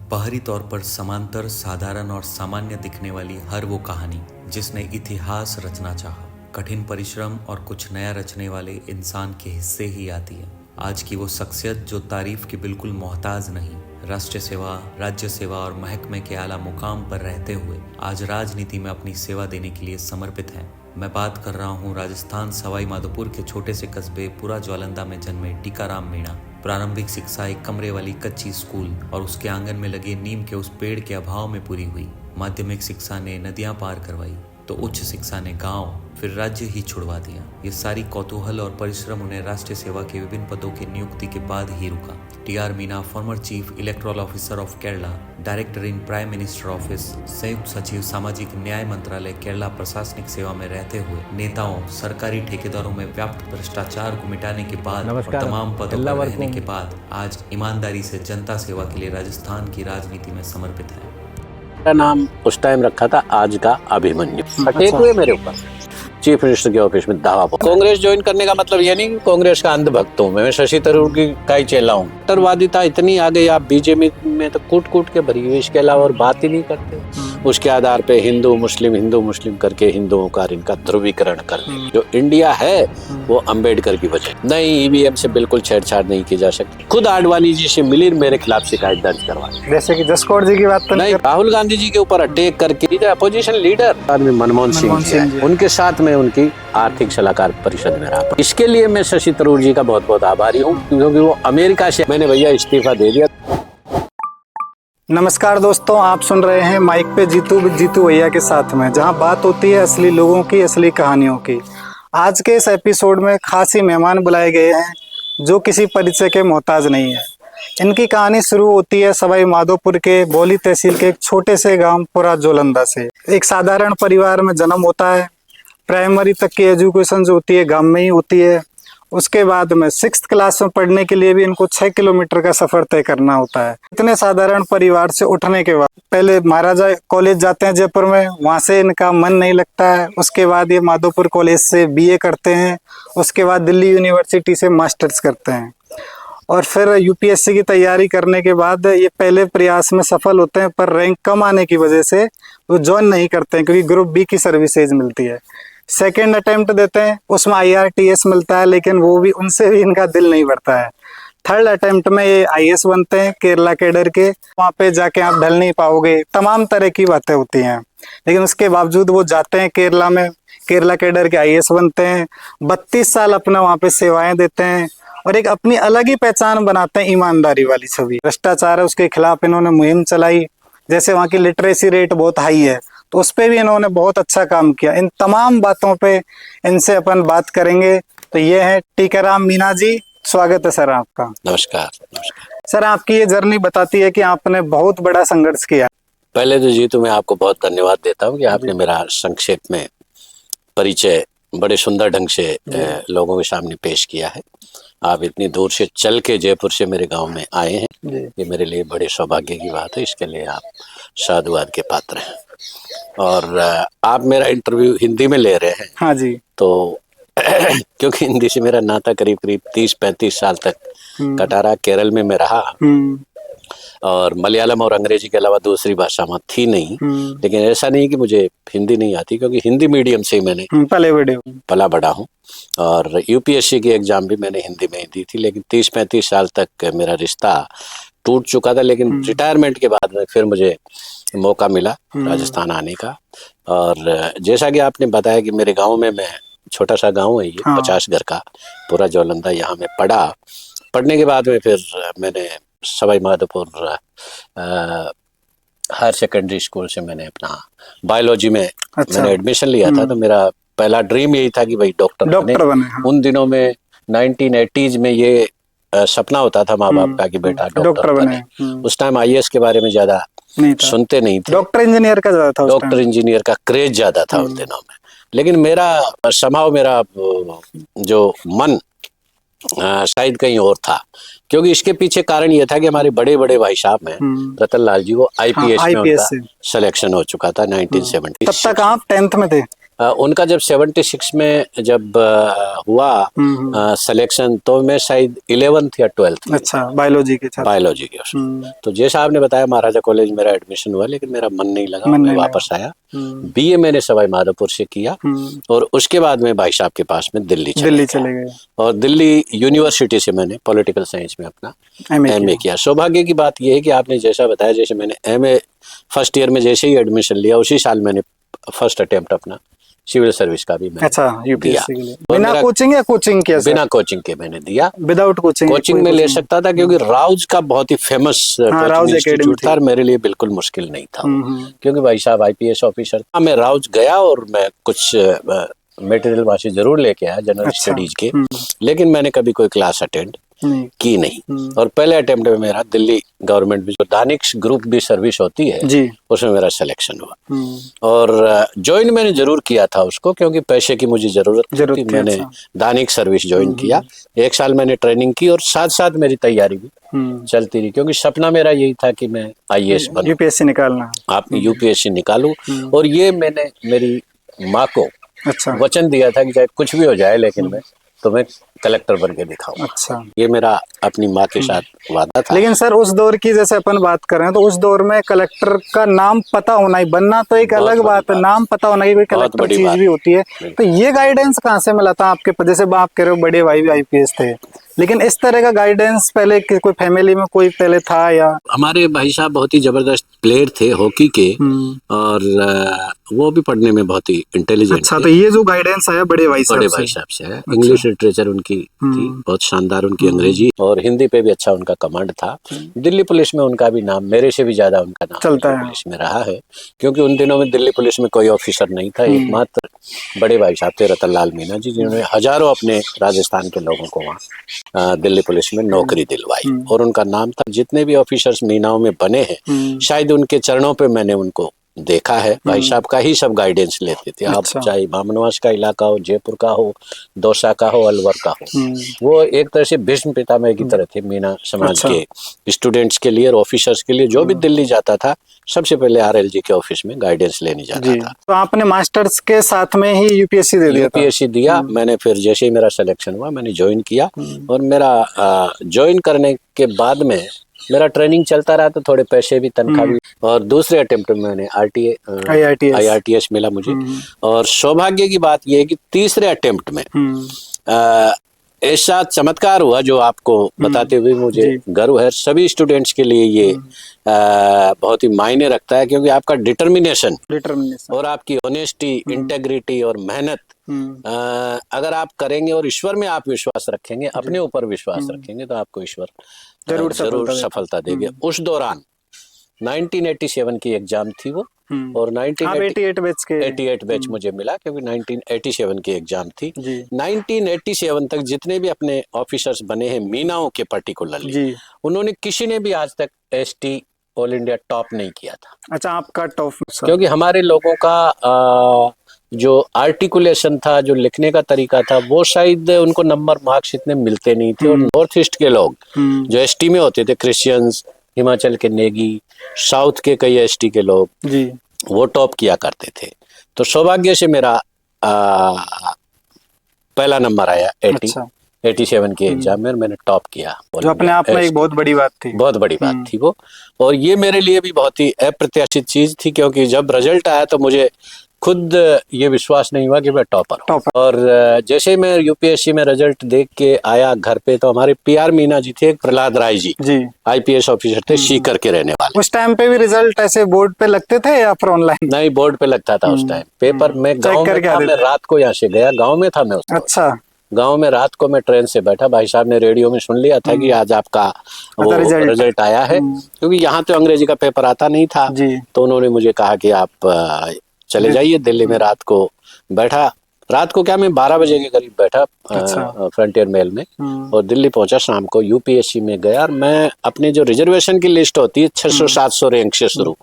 बाहरी तौर पर समांतर, साधारण और सामान्य दिखने वाली हर वो कहानी जिसने इतिहास रचना चाहा, कठिन परिश्रम और कुछ नया रचने वाले इंसान के हिस्से ही आती है। आज की वो शख्सियत जो तारीफ की बिल्कुल मोहताज नहीं, राष्ट्र सेवा, राज्य सेवा और महकमे के आला मुकाम पर रहते हुए आज राजनीति में अपनी सेवा देने के लिए समर्पित है। मैं बात कर रहा हूँ राजस्थान सवाई माधोपुर के छोटे से कस्बे पुरा ज्वालंदा में जन्मे टीकाराम मीणा। प्रारंभिक शिक्षा एक कमरे वाली कच्ची स्कूल और उसके आंगन में लगे नीम के उस पेड़ के अभाव में पूरी हुई। माध्यमिक शिक्षा ने नदियां पार करवाई तो उच्च शिक्षा ने गांव फिर राज्य ही छुड़वा दिया। ये सारी कौतूहल और परिश्रम उन्हें राष्ट्रीय सेवा के विभिन्न पदों की नियुक्ति के बाद ही रुका। TR. Meena, former chief electoral officer of Kerala, director in prime minister office, संयुक्त सचिव सामाजिक न्याय मंत्रालय केरला प्रशासनिक सेवा में रहते हुए नेताओं, सरकारी ठेकेदारों में व्याप्त भ्रष्टाचार को मिटाने के बाद और तमाम पदों पर रहने के बाद आज ईमानदारी से जनता सेवा के लिए राजस्थान की राजनीति में समर्पित है। मेरा नाम उस टाइम रखा था आज का अभिमन्यु। अटैक हुए मेरे ऊपर चीफ मिनिस्टर के ऑफिस में दावा। कांग्रेस ज्वाइन करने का मतलब ये नहीं कि कांग्रेस का अंधभक्त हूँ मैं शशि थरूर की काई चेला हूँ। कट्टरवादिता इतनी आ गई, आप बीजेपी में तो कूट कूट के भरी हुई, इसके अलावा और बात ही नहीं करते। उसके आधार पे हिंदू मुस्लिम करके हिंदुओं का इनका ध्रुवीकरण कर जो इंडिया है वो अम्बेडकर की वजह। नहीं, ईवीएम से बिल्कुल छेड़छाड़ नहीं की जा सकती। खुद आडवाणी जी से मिली, मेरे खिलाफ शिकायत दर्ज करवा, जैसे कि जसकौर जी की बात तो नहीं, राहुल गांधी जी के ऊपर अटैक करके अपोजिशन लीडर आदमी मनमोहन सिंह जी, उनके साथ में उनकी आर्थिक सलाहकार परिषद में रहा। इसके लिए मैं शशि थरूर जी का बहुत बहुत आभारी हूँ क्योंकि वो अमेरिका से मैंने भैया इस्तीफा दे दिया। नमस्कार दोस्तों, आप सुन रहे हैं माइक पे जीतू भैया के साथ में, जहां बात होती है असली लोगों की, असली कहानियों की। आज के इस एपिसोड में खास ही मेहमान बुलाए गए हैं जो किसी परिचय के मोहताज नहीं है। इनकी कहानी शुरू होती है सवाई माधोपुर के बौली तहसील के एक छोटे से गांव पुरा ज्वालंदा से। एक साधारण परिवार में जन्म होता है। प्राइमरी तक की एजुकेशन जो होती है गांव में ही होती है। उसके बाद में 6th क्लास में पढ़ने के लिए भी इनको 6 किलोमीटर का सफर तय करना होता है। इतने साधारण परिवार से उठने के बाद पहले महाराजा कॉलेज जाते हैं जयपुर में, वहां से इनका मन नहीं लगता है। उसके बाद ये माधोपुर कॉलेज से बीए करते हैं। उसके बाद दिल्ली यूनिवर्सिटी से मास्टर्स करते हैं और फिर यूपीएससी की तैयारी करने के बाद ये पहले प्रयास में सफल होते हैं, पर रैंक कम आने की वजह से वो ज्वाइन नहीं करते हैं क्योंकि ग्रुप बी की सर्विसेज मिलती है। सेकेंड अटेम्प्ट देते हैं, उसमें IRTS मिलता है, लेकिन वो भी उनसे भी इनका दिल नहीं भरता है। थर्ड अटेम्प्ट में ये IAS बनते हैं केरला कैडर के। वहाँ पे जाके आप ढल नहीं पाओगे, तमाम तरह की बातें होती हैं, लेकिन उसके बावजूद वो जाते हैं केरला में, केरला कैडर के IAS बनते हैं। 32 साल अपना वहाँ पे सेवाएं देते हैं और एक अपनी अलग ही पहचान बनाते हैं, ईमानदारी वाली छवि। भ्रष्टाचार है उसके खिलाफ इन्होंने मुहिम चलाई। जैसे वहाँ की लिटरेसी रेट बहुत हाई है तो उस पे भी इन्होंने बहुत अच्छा काम किया। इन तमाम बातों पे इनसे अपन बात करेंगे। तो ये है टीकाराम मीणा जी, स्वागत है सर आपका। नमस्कार। सर, आपकी ये जर्नी बताती है कि आपने बहुत बड़ा संघर्ष किया। पहले तो जीतू मैं आपको बहुत धन्यवाद देता हूँ कि आपने मेरा संक्षेप में परिचय बड़े सुंदर ढंग से लोगों के सामने पेश किया है। आप इतनी दूर से चल के जयपुर से मेरे गांव में आए हैं, ये मेरे लिए बड़े सौभाग्य की बात है। इसके लिए आप साधुवाद के पात्र हैं। और आप मेरा इंटरव्यू हिंदी में ले रहे हैं। हाँ जी। तो क्योंकि हिंदी से मेरा नाता करीब 30-35 साल तक कटारा केरल में मैं रहा और मलयालम और अंग्रेजी के अलावा दूसरी भाषा में थी नहीं। लेकिन ऐसा नहीं कि मुझे हिंदी नहीं आती, क्योंकि हिंदी मीडियम से मैंने पला बड़ा हूँ और यूपीएससी की एग्जाम भी मैंने हिंदी में ही दी थी। लेकिन 30-35 साल तक मेरा रिश्ता टूट चुका था। लेकिन रिटायरमेंट के बाद में फिर मुझे मौका मिला राजस्थान आने का। और जैसा कि आपने बताया कि मेरे गांव में, मैं छोटा सा गांव है ये, 50 घर का पूरा ज्वालंदा, यहाँ में पढ़ा। पढ़ने के बाद में फिर मैंने Sawai Madhopur higher secondary school से मैंने अपना बायोलॉजी में मैंने एडमिशन लिया था। तो मेरा पहला ड्रीम यही था कि भाई डॉक्टर बने। उन दिनों में 1980s में ये सपना होता था माँ बाप का कि बेटा डॉक्टर बने। उस टाइम IAS के बारे में ज्यादा सुनते नहीं थे, डॉक्टर इंजीनियर का ज्यादा था। डॉक्टर इंजीनियर का क्रेज ज्यादा था उन दिनों में। लेकिन मेरा जो मन शायद कहीं और था, क्योंकि इसके पीछे कारण ये था कि हमारे बड़े बड़े भाई साहब हैं रतन लाल जी, वो IPS में उनका सिलेक्शन हो चुका था 1970। तब तक आप 10th में थे? उनका जब 76 में जब हुआ सिलेक्शन, तो मैं शायद 11th या 12th। अच्छा, बायोलॉजी के छात्र। बायोलॉजी के उसमें। तो जैसा आपने बताया महाराजा कॉलेज मेरा एडमिशन हुआ, लेकिन मेरा मन नहीं लगा, मैं वापस आया। बीए मैंने सवाई माधोपुर से किया और उसके बाद मैं भाई साहब के पास में दिल्ली चले गए और दिल्ली यूनिवर्सिटी से मैंने पॉलिटिकल साइंस में अपना एमए किया। सौभाग्य की बात यह है कि आपने जैसा बताया, जैसे मैंने एमए फर्स्ट ईयर में जैसे ही एडमिशन लिया, उसी साल मैंने फर्स्ट अटेम्प्ट अपना सिविल सर्विस का भी मैंने अच्छा, यूपीएससी के लिए बिना कोचिंग या कोचिंग किया? बिना कोचिंग के मैंने दिया। Without coaching? कोचिंग में ले सकता था क्योंकि राउज का बहुत ही फेमस इंस्टीट्यूट था, मेरे लिए बिल्कुल मुश्किल नहीं था क्योंकि भाई साहब आईपीएस ऑफिसर था। मैं राउज गया और मैं कुछ मटेरियल वहां से जरूर लेके आया जनरल स्टडीज के, लेकिन मैंने कभी कोई क्लास अटेंड की नहीं। और पहले अटेम्प्ट में मेरा दिल्ली गवर्नमेंट भी जो दानिश ग्रुप भी सर्विस होती है जी, उसमें मेरा सिलेक्शन हुआ। और ज्वाइन मैंने जरूर किया था उसको, क्योंकि पैसे की मुझे जरूरत थी। मैंने दानिश सर्विस ज्वाइन किया, 1 साल मैंने ट्रेनिंग की और साथ साथ मेरी तैयारी भी चलती रही, क्योंकि सपना मेरा यही था कि मैं आईएएस बनूं, यूपीएससी निकालना, आप यूपीएससी निकालूं। और ये मैंने मेरी माँ को वचन दिया था कि चाहे कुछ भी हो जाए, लेकिन मैं तुम्हें कलेक्टर बन के दिखाऊंगा। अच्छा, ये मेरा अपनी माँ के साथ वादा था। लेकिन सर उस दौर की जैसे अपन बात कर रहे हैं, तो उस दौर में कलेक्टर का नाम पता होना ही, बनना तो एक अलग बात है, नाम पता होना ही कोई कलेक्टर चीज भी होती है। तो ये गाइडेंस कहाँ से मिला था आपके? जैसे आप कह रहे हो बड़े भाई भी आईपीएस थे, लेकिन इस तरह का गाइडेंस पहले कोई फैमिली में कोई पहले था? या हमारे भाई साहब बहुत ही जबरदस्त प्लेयर थे हॉकी के, और वो भी पढ़ने में बहुत ही इंटेलिजेंट। अच्छा, तो ये जो गाइडेंस आया बड़े भाई साहब से है। इंग्लिश लिटरेचर उनकी थी बहुत शानदार, उनकी अंग्रेजी और हिंदी पे भी अच्छा उनका कमांड था। दिल्ली पुलिस में उनका भी नाम मेरे से भी ज्यादा उनका नाम चलता है, पुलिस में रहा है, क्योंकि उन दिनों में दिल्ली पुलिस में कोई ऑफिसर नहीं था। एकमात्र बड़े भाई साहब थे रतन लाल मीना जी, जिन्होंने हजारों अपने राजस्थान के लोगों को वहाँ दिल्ली पुलिस में नौकरी दिलवाई और उनका नाम था। जितने भी ऑफिसर्स मीनाओं में बने हैं, शायद उनके चरणों पे मैंने उनको देखा है। भाई साहब का ही सब गाइडेंस लेते थे। आप चाहे बामनवास का इलाका हो, जयपुर का हो, दौसा का हो, अलवर का हो, वो एक तरह से भीष्म पितामह की तरह थे मीना समाज के स्टूडेंट्स के लिए और ऑफिसर्स के लिए। जो भी दिल्ली जाता था सबसे पहले आरएलजी के ऑफिस में गाइडेंस लेने जाता था। तो आपने मास्टर्स के साथ में ही यूपीएससी दे दिया? यूपीएससी दिया मैंने। फिर जैसे ही मेरा सिलेक्शन हुआ मैंने ज्वाइन किया और मेरा ज्वाइन करने के बाद में मेरा ट्रेनिंग चलता रहा, तो थोड़े पैसे भी, तनख्वाह भी। और दूसरे अटेम्प्ट में मैंने आईआरटीएस मिला मुझे। और सौभाग्य की बात यह है कि तीसरे अटेम्प्ट में ऐसा चमत्कार हुआ जो आपको बताते हुए मुझे गर्व है। सभी स्टूडेंट्स के लिए ये बहुत ही मायने रखता है, क्योंकि आपका डिटर्मिनेशन और आपकी ऑनेस्टी, इंटेग्रिटी और मेहनत अगर आप करेंगे और ईश्वर में आप विश्वास रखेंगे, अपने ऊपर विश्वास रखेंगे, तो आपको ईश्वर जरूर सफलता देंगे। उस दौरान 1987 की एग्जाम थी वो, और 1988 बैच मुझे मिला, क्योंकि 1987 की एग्जाम थी। 1987 तक जितने भी अपने ऑफिसर्स बने हैं मीनाओं के पर्टिकुलरली, उन्होंने किसी ने भी आज तक एसटी ऑल इंडिया टॉप नहीं किया था। अच्छा, आपका टॉप? क्योंकि हमारे लोगों का जो आर्टिकुलेशन था, जो लिखने का तरीका था, वो शायद उनको नंबर मार्क्स इतने मिलते नहीं थे। और नॉर्थ ईस्ट के लोग जो एसटी में होते थे, क्रिश्चियंस, हिमाचल के नेगी, साउथ के कई एसटी के लोग वो टॉप किया करते थे। तो सौभाग्य से मेरा पहला नंबर आया 87 की एग्जाम में, मैंने टॉप किया, जो अपने आप में एक बहुत बड़ी बात थी। बहुत बड़ी बात थी वो। और ये मेरे लिए भी बहुत ही अप्रत्याशित चीज थी, क्योंकि जब रिजल्ट आया तो मुझे खुद ये विश्वास नहीं हुआ कि मैं टॉपर हूं। और जैसे मैं यूपीएससी में रिजल्ट देख के आया घर पे, तो हमारे पीआर मीना जी थे, प्रहलाद राय जी आईपीएस ऑफिसर थे, सीकर के रहने वाले। उस टाइम पे भी रिजल्ट ऐसे बोर्ड पे लगते थे या फिर ऑनलाइन? नहीं, बोर्ड पे लगता था उस टाइम। पेपर में गाँव में था, मैं रात को यहाँ से गया, गाँव में था मैं। अच्छा, गांव में रात को मैं ट्रेन से बैठा, भाई साहब ने रेडियो में सुन लिया था कि आज आपका वो रिजल्ट आया है, क्योंकि यहाँ तो अंग्रेजी का पेपर आता नहीं था। तो उन्होंने मुझे कहा कि आप चले जाइए दिल्ली में। रात को बैठा, रात को क्या, मैं 12 बजे के करीब बैठा फ्रंटियर मेल में, और दिल्ली पहुंचा शाम को। यूपीएससी में गया और मैं अपने जो रिजर्वेशन की लिस्ट होती है 600-700 रैंक से शुरू,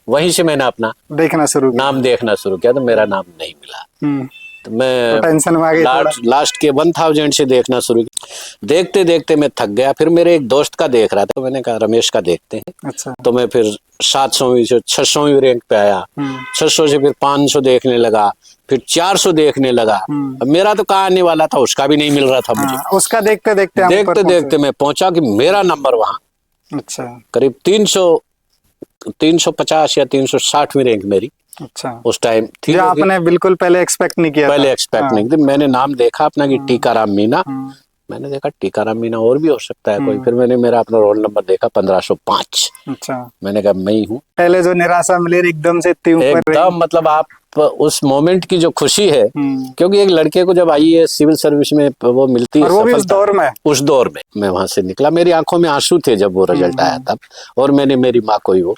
वहीं से मैंने अपना नाम देखना शुरू किया, तो मेरा नाम नहीं मिला। तो मैं टेंशन में आ गई। लास्ट के 1000 से देखना शुरू किया। देखते देखते मैं थक गया। फिर मेरे एक दोस्त का देख रहा था, तो मैंने कहा रमेश का देखते हैं। अच्छा। तो मैं फिर 700वीं से 600वीं रैंक पे आया, 600 से फिर 500 देखने लगा, फिर 400 देखने लगा। अब मेरा तो कहाँ आने वाला था, उसका भी नहीं मिल रहा था मुझे। उसका देखते देखते हम ऊपर देखते पहुंचे। देखते मैं पहुंचा कि मेरा नंबर वहां अच्छा करीब 350 या 360 में रैंक मेरी अच्छा। उस टाइम थी। जो आपने बिल्कुल पहले एक्सपेक्ट नहीं किया पहले था। एक्सपेक्ट नहीं थी। मैंने नाम देखा अपना कि टीकाराम मीना। मैंने देखा टीकाराम मीना और भी हो सकता है कोई। फिर मैंने मेरा अपना रोल नंबर देखा 1505। अच्छा, मैंने कहा मैं ही हूँ। पहले जो निराशा मिली एकदम से इतनी ऊपर एकदम मतलब आप उस मोमेंट की जो खुशी है, क्योंकि एक लड़के को जब आई है सिविल सर्विस में वो मिलती है और वो भी उस सफलता, दौर में। उस दौर में मैं वहां से निकला। मेरी आंखों में आंसू थे जब वो रिजल्ट आया तब, और मैंने मेरी माँ को ही वो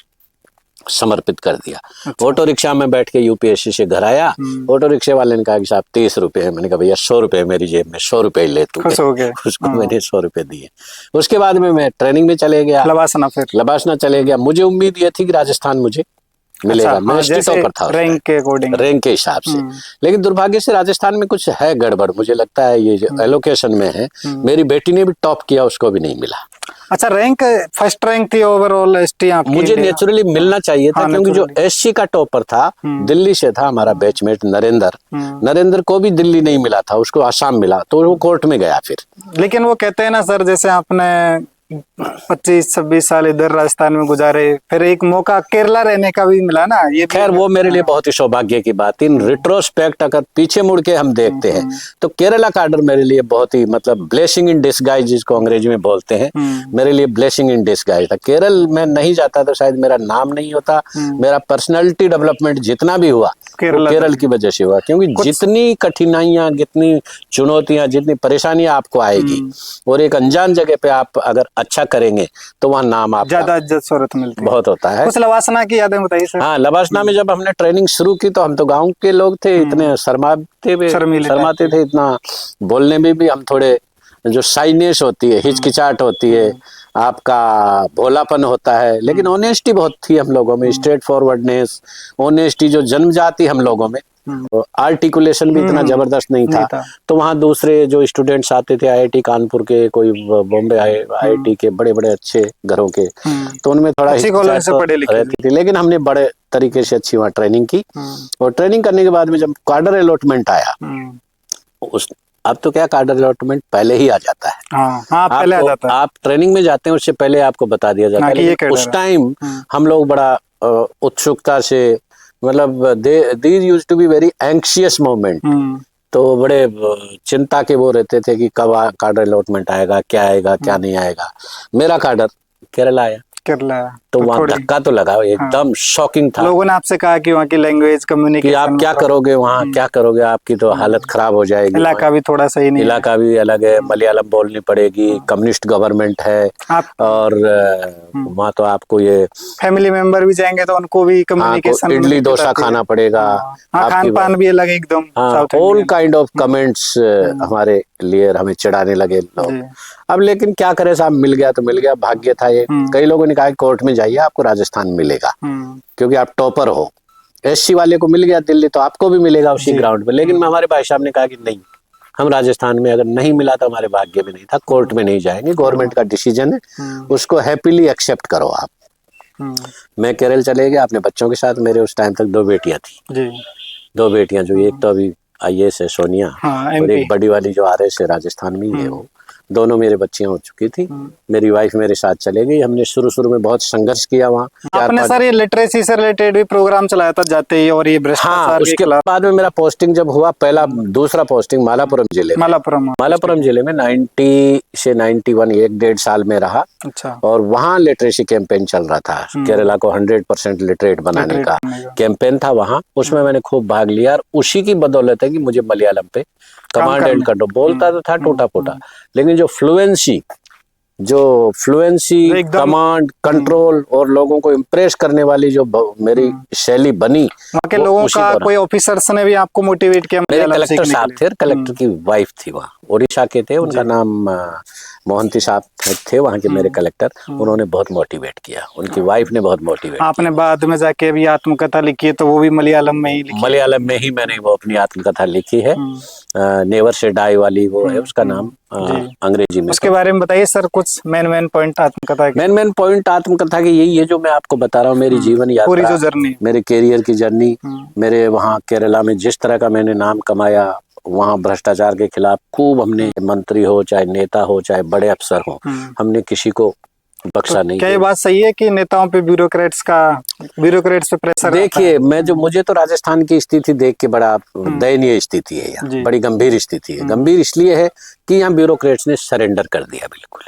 समर्पित कर दिया। अच्छा। ऑटो रिक्शा में बैठ के यूपीएससी से घर आया। ऑटो रिक्शे वाले ने कहा कि साहब 30 रुपए है। मैंने कहा भैया 100 रुपए मेरी जेब में, 100 रुपए ले तू। खुश हो गए। उसको मैंने 100 रुपए दिए। उसके बाद में मैं ट्रेनिंग में चले गया, लवासना। फिर लबासना चले गया। मुझे उम्मीद ये थी कि राजस्थान मुझे मिलेगा। अच्छा, मैं जैसे टॉपर था रैंक के अकॉर्डिंग, रैंक के हिसाब से। लेकिन दुर्भाग्य से राजस्थान में कुछ है गड़बड़, मुझे लगता है ये जो एलोकेशन में है। मेरी बेटी ने भी टॉप किया, उसको भी नहीं मिला। अच्छा, रैंक फर्स्ट रैंक थी ओवरऑल एसटी आपकी? मुझे नेचुरली मिलना चाहिए था। हाँ, क्योंकि जो एससी का टॉपर था दिल्ली से था, हमारा बैचमेट नरेंद्र को भी दिल्ली नहीं मिला था, उसको आसाम मिला, तो वो कोर्ट में गया फिर। लेकिन वो कहते हैं ना सर, जैसे आपने 25-26 साल इधर राजस्थान में गुजारे, फिर एक मौका केरला रहने का भी मिला ना, ये खैर वो मेरे लिए बहुत ही सौभाग्य की बात। इन रिट्रोस्पेक्ट अगर पीछे मुड़ के हम देखते हैं तो केरला का ऑर्डर मेरे लिए बहुत ही मतलब ब्लेसिंग इन डिस्गाइज, जिसको अंग्रेजी में बोलते हैं, मेरे लिए ब्लेसिंग इन डिस्गाइज था। केरल में नहीं जाता तो शायद मेरा नाम नहीं होता। मेरा पर्सनैलिटी डेवलपमेंट जितना भी हुआ वो केरल की वजह से हुआ। क्योंकि जितनी कठिनाइयां, जितनी चुनौतियां, जितनी परेशानियां आपको आएगी, और एक अनजान जगह पे आप अगर अच्छा करेंगे तो वहाँ नाम आप ज्यादा इज्जत शोहरत मिलती बहुत होता है। कुछ लवासना की यादें बताइए सर। हाँ, लबासना में जब हमने ट्रेनिंग शुरू की तो हम तो गांव के लोग थे, इतने शर्माते थे, इतना बोलने में भी हम थोड़े, जो साइनेस होती है, हिचकिचाहट होती है, आपका भोलापन होता है। लेकिन ऑनेस्टी बहुत थी हम लोगों में, स्ट्रेट फॉरवर्डनेस, ऑनेस्टी जो जन्म जाती हम लोगों में। आर्टिकुलेशन भी इतना जबरदस्त नहीं था। तो वहाँ दूसरे जो स्टूडेंट्स आते थे आईआईटी कानपुर के, कोई बॉम्बे आईआईटी के, बड़े बड़े अच्छे घरों के, तो उनमें थोड़ा रहती थी। लेकिन हमने बड़े तरीके से अच्छी वहाँ ट्रेनिंग की। और ट्रेनिंग करने के बाद में जब कार्डर अलॉटमेंट आया, अब तो क्या कार्डर अलॉटमेंट पहले ही आ जाता है। हाँ, पहले आ जाता है। आप ट्रेनिंग में जाते हैं उससे पहले आपको बता दिया जाता है। उस टाइम हम लोग बड़ा उत्सुकता से, मतलब these used to be very anxious moment. तो बड़े चिंता के वो रहते थे कि कब कार्डर अलॉटमेंट आएगा, क्या आएगा, क्या नहीं आएगा। मेरा कार्डर केरला आया। तो वहाँ धक्का तो लगा, एकदम शॉकिंग था। लोगों ने आपसे कहा कि वहाँ की लैंग्वेज कम्युनिकेशन, आप क्या करोगे वहाँ, क्या करोगे, आपकी तो हालत खराब हो जाएगी। इलाका भी थोड़ा सही नहीं, इलाका भी अलग है, मलयालम बोलनी पड़ेगी, कम्युनिस्ट गवर्नमेंट है, और वहाँ तो आपको ये फैमिली मेंबर भी जाएंगे तो उनको भी कम्युनिकेशन, इडली डोसा खाना पड़ेगा, खान पान भी अलग एकदम। ऑल काइंड ऑफ कमेंट्स हमारे लिए हमें चिढ़ाने लगे लोग। अब लेकिन क्या करे साहब, मिल गया तो मिल गया, भाग्य था ये। कई लोगों ने कहा कोर्ट में जाइए आपको राजस्थान मिलेगा, क्योंकि आप टॉपर हो। एससी वाले को मिल गया दिल्ली, तो आपको भी मिलेगा उसी ग्राउंड पे। लेकिन हमारे भाई साहब ने कहा कि नहीं, हम राजस्थान में अगर नहीं मिला तो हमारे भाग्य में नहीं था, कोर्ट में नहीं जाएंगे, गवर्नमेंट का डिसीजन है, उसको हैप्पीली एक्सेप्ट करो आप। मैं केरल चले गया अपने बच्चों के साथ। मेरे उस टाइम तक 2 बेटियां थी, 2 बेटियां, जो एक तो अभी आईएएस है सोनिया, और एक बड़ी वाली जो आरएस है राजस्थान में ही है, वो दोनों मेरे बच्चियां हो चुकी थी। मेरी वाइफ मेरे साथ चले गई। हमने शुरू में बहुत संघर्ष किया वहाँ। आपने सर ये लिटरेसी से रिलेटेड भी प्रोग्राम चलाया था जाते ही, और ये भ्रष्टाचार उसके बाद में मेरा पोस्टिंग जब हुआ, दूसरा पोस्टिंग मालापुरम जिले में 90 से 91, 1-1.5 साल में रहा। अच्छा। और वहाँ लिटरेसी कैंपेन चल रहा था, केरला को 100% लिटरेट बनाने का कैंपेन था वहाँ। उसमें मैंने खूब भाग लिया, और उसी की बदौलत है कि मुझे मलयालम पे कमांड एंड कंट्रोल, बोलता तो था टोटा पोटा, लेकिन जो फ्लुएंसी, कमांड कंट्रोल और लोगों को इम्प्रेस करने वाली जो मेरी शैली बनी, वहाँ के लोगों का कोई ऑफिसर्स ने भी आपको मोटिवेट किया? मेरे कलेक्टर साहब थे, कलेक्टर की वाइफ थी वहाँ, ओडिशा के थे, उनका नाम मोहंती साहब थे वहाँ के मेरे कलेक्टर, उन्होंने बहुत मोटिवेट किया, उनकी वाइफ ने बहुत मोटिवेट आपने बाद में जाके अभी आत्मकथा लिखी है, तो वो भी मलयालम में ही लिखी है? मलयालम में ही मैंने वो अपनी आत्मकथा लिखी है, नेवर से डाई वाली वो है उसका नाम अंग्रेजी में। उसके बारे में बताइए सर, कुछ मेन पॉइंट आत्मकथा के। मेन पॉइंट आत्मकथा की यही है जो मैं आपको बता रहा हूँ, मेरी जीवन यात्रा, पूरी जो जर्नी, मेरे कैरियर की जर्नी, मेरे वहाँ केरला में जिस तरह का मैंने नाम कमाया, वहाँ भ्रष्टाचार के खिलाफ खूब हमने, मंत्री हो चाहे नेता हो चाहे बड़े अफसर हो, हमने किसी को बख्शा नहीं। क्या ये बात सही है कि नेताओं पे ब्यूरोक्रेट्स पे प्रेशर? देखिए, मुझे तो राजस्थान की स्थिति देख के बड़ा दयनीय स्थिति है यहाँ, बड़ी गंभीर स्थिति है। गंभीर इसलिए है कि यहाँ ब्यूरोक्रेट्स ने सरेंडर कर दिया बिल्कुल,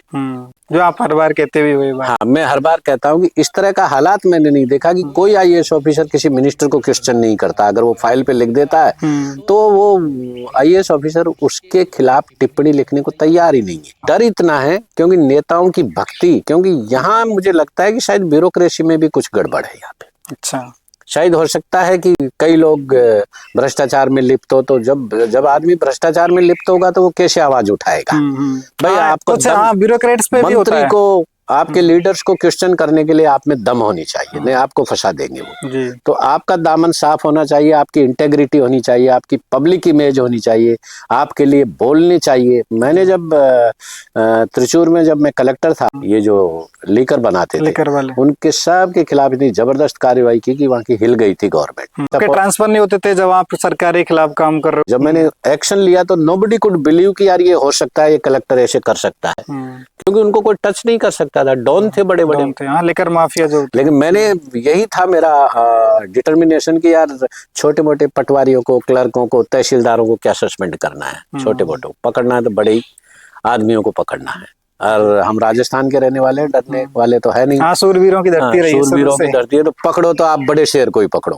जो आप हर बार कहते हुए वही बात। हाँ, मैं हर बार कहता हूँ कि इस तरह का हालात मैंने नहीं देखा कि कोई आईएएस ऑफिसर किसी मिनिस्टर को क्वेश्चन नहीं करता। अगर वो फाइल पे लिख देता है तो वो आईएएस ऑफिसर उसके खिलाफ टिप्पणी लिखने को तैयार ही नहीं है। डर इतना है क्योंकि नेताओं की भक्ति, क्योंकि यहाँ मुझे लगता है कि शायद ब्यूरोक्रेसी में भी कुछ गड़बड़ है यहाँ पे। अच्छा, शायद हो सकता है कि कई लोग भ्रष्टाचार में लिप्त हो, तो जब आदमी भ्रष्टाचार में लिप्त होगा तो वो कैसे आवाज उठाएगा? भाई आपको ब्यूरोक्रेट्स पे भी होता है। मंत्री को, आपके लीडर्स को क्वेश्चन करने के लिए आप में दम होनी चाहिए, नहीं आपको फंसा देंगे वो जी। तो आपका दामन साफ होना चाहिए, आपकी इंटेग्रिटी होनी चाहिए, आपकी पब्लिक इमेज होनी चाहिए, आपके लिए बोलनी चाहिए। मैंने जब त्रिचूर में जब मैं कलेक्टर था, ये जो लीकर बनाते थे उनके सब के खिलाफ इतनी जबरदस्त कार्रवाई की कि वहाँ की हिल गई थी गवर्नमेंट। ट्रांसफर नहीं होते थे जब आप सरकार के खिलाफ काम कर रहे हो? जब मैंने एक्शन लिया तो नोबडी कुड बिलीव कि यार ये हो सकता है, ये कलेक्टर ऐसे कर सकता है, क्योंकि उनको कोई टच नहीं कर सकता था, डॉन थे बड़े बड़े थे, हाँ, लेकर माफिया जो। लेकिन मैंने, यही था मेरा डिटर्मिनेशन कि यार छोटे मोटे पटवारियों को, क्लर्कों को, तहसीलदारों को क्या सस्पेंड करना है, छोटे मोटे पकड़ना है तो बड़े ही आदमियों को पकड़ना है। और हम राजस्थान के रहने वाले, डरने वाले तो है नहीं। हाँ, सूरवीरों की धरती रही है, सूरवीरों की धरती है, तो पकड़ो तो आप बड़े शेर को ही पकड़ो,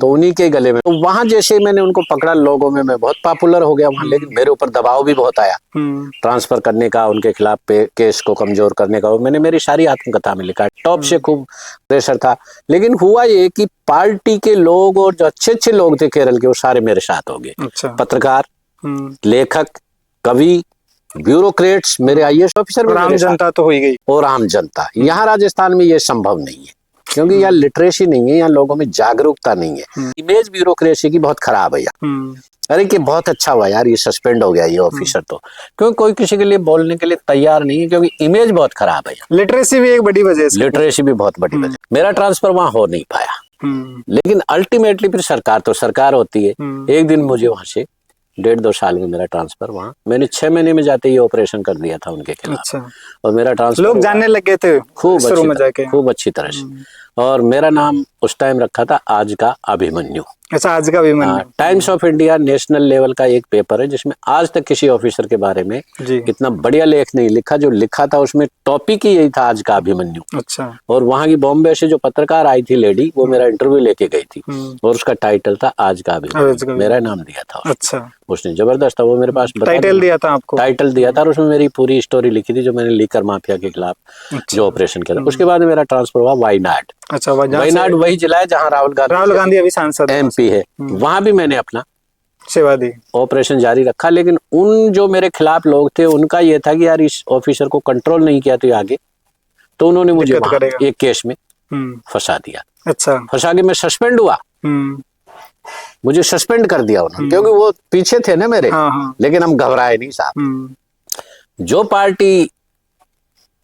तो उन्हीं के गले में। तो वहां जैसे मैंने उनको पकड़ा, लोगों में मैं बहुत पॉपुलर हो गया वहां, लेकिन मेरे ऊपर दबाव भी बहुत आया ट्रांसफर करने का, उनके खिलाफ केस को कमजोर करने का। मैंने मेरी सारी आत्मकथा में लिखा, टॉप से खूब प्रेशर था। लेकिन हुआ ये कि पार्टी के लोग और जो अच्छे अच्छे लोग थे केरल के, वो सारे मेरे साथ हो गए। अच्छा। पत्रकार, लेखक, कवि, ब्यूरोक्रेट्स, मेरे आईएएस ऑफिसर, और आम जनता तो हो ही गई। और आम जनता। यहाँ राजस्थान में ये संभव नहीं है, क्योंकि यहाँ लिटरेसी नहीं है, यहाँ लोगों में जागरूकता नहीं है। इमेज ब्यूरोक्रेसी की बहुत खराब है यहाँ। अरे कि बहुत अच्छा हुआ यार ये सस्पेंड हो गया ये ऑफिसर, तो क्योंकि कोई किसी के लिए बोलने के लिए तैयार नहीं है, क्योंकि इमेज बहुत खराब है। लिटरेसी भी एक बड़ी वजह है। लिटरेसी भी बहुत बड़ी वजह। मेरा ट्रांसफर वहां हो नहीं पाया, लेकिन अल्टीमेटली फिर सरकार तो सरकार होती है। एक दिन मुझे वहां से 1.5-2 साल में मेरा ट्रांसफर, वहाँ मैंने 6 महीने में जाते ही ऑपरेशन कर दिया था उनके खिलाफ। अच्छा। और मेरा ट्रांसफर, लोग जानने लगे थे खूब अच्छी तरह से। और मेरा नाम उस टाइम रखा था आज का अभिमन्यु। अच्छा, आज का Abhimanyu. Times of India national level का एक पेपर है जिसमें आज तक किसी ऑफिसर के बारे में इतना बढ़िया लेख नहीं लिखा। जो लिखा था उसमें टॉपिक ही यही था, आज का अभिमन्यु। अच्छा। और वहां की बॉम्बे से जो पत्रकार आई थी लेडी, वो मेरा इंटरव्यू लेके गई थी, और उसका टाइटल था आज का अभिमन्यु। मेरा नाम दिया था। अच्छा। उसने जबरदस्त था, वो मेरे पास टाइटल दिया था आपको? टाइटल दिया था, और उसमें मेरी पूरी स्टोरी लिखी थी जो मैंने लीकर माफिया के खिलाफ जो ऑपरेशन किया था। उसके बाद मेरा ट्रांसफर हुआ वायनाड। अच्छा, वायनाड वही जिला है जहाँ राहुल गांधी अभी सांसद MP है। वहां भी मैंने अपना सेवा दी, ऑपरेशन जारी रखा। लेकिन उन जो मेरे खिलाफ लोग थे उनका ये था कि यार इस ऑफिसर को कंट्रोल नहीं किया तो आगे, तो उन्होंने मुझे एक केस में फंसा दिया। अच्छा। फंसा के मैं सस्पेंड हुआ, मुझे सस्पेंड कर दिया उन्होंने, क्योंकि वो पीछे थे ना मेरे। लेकिन हम घबराए नहीं साहब। जो पार्टी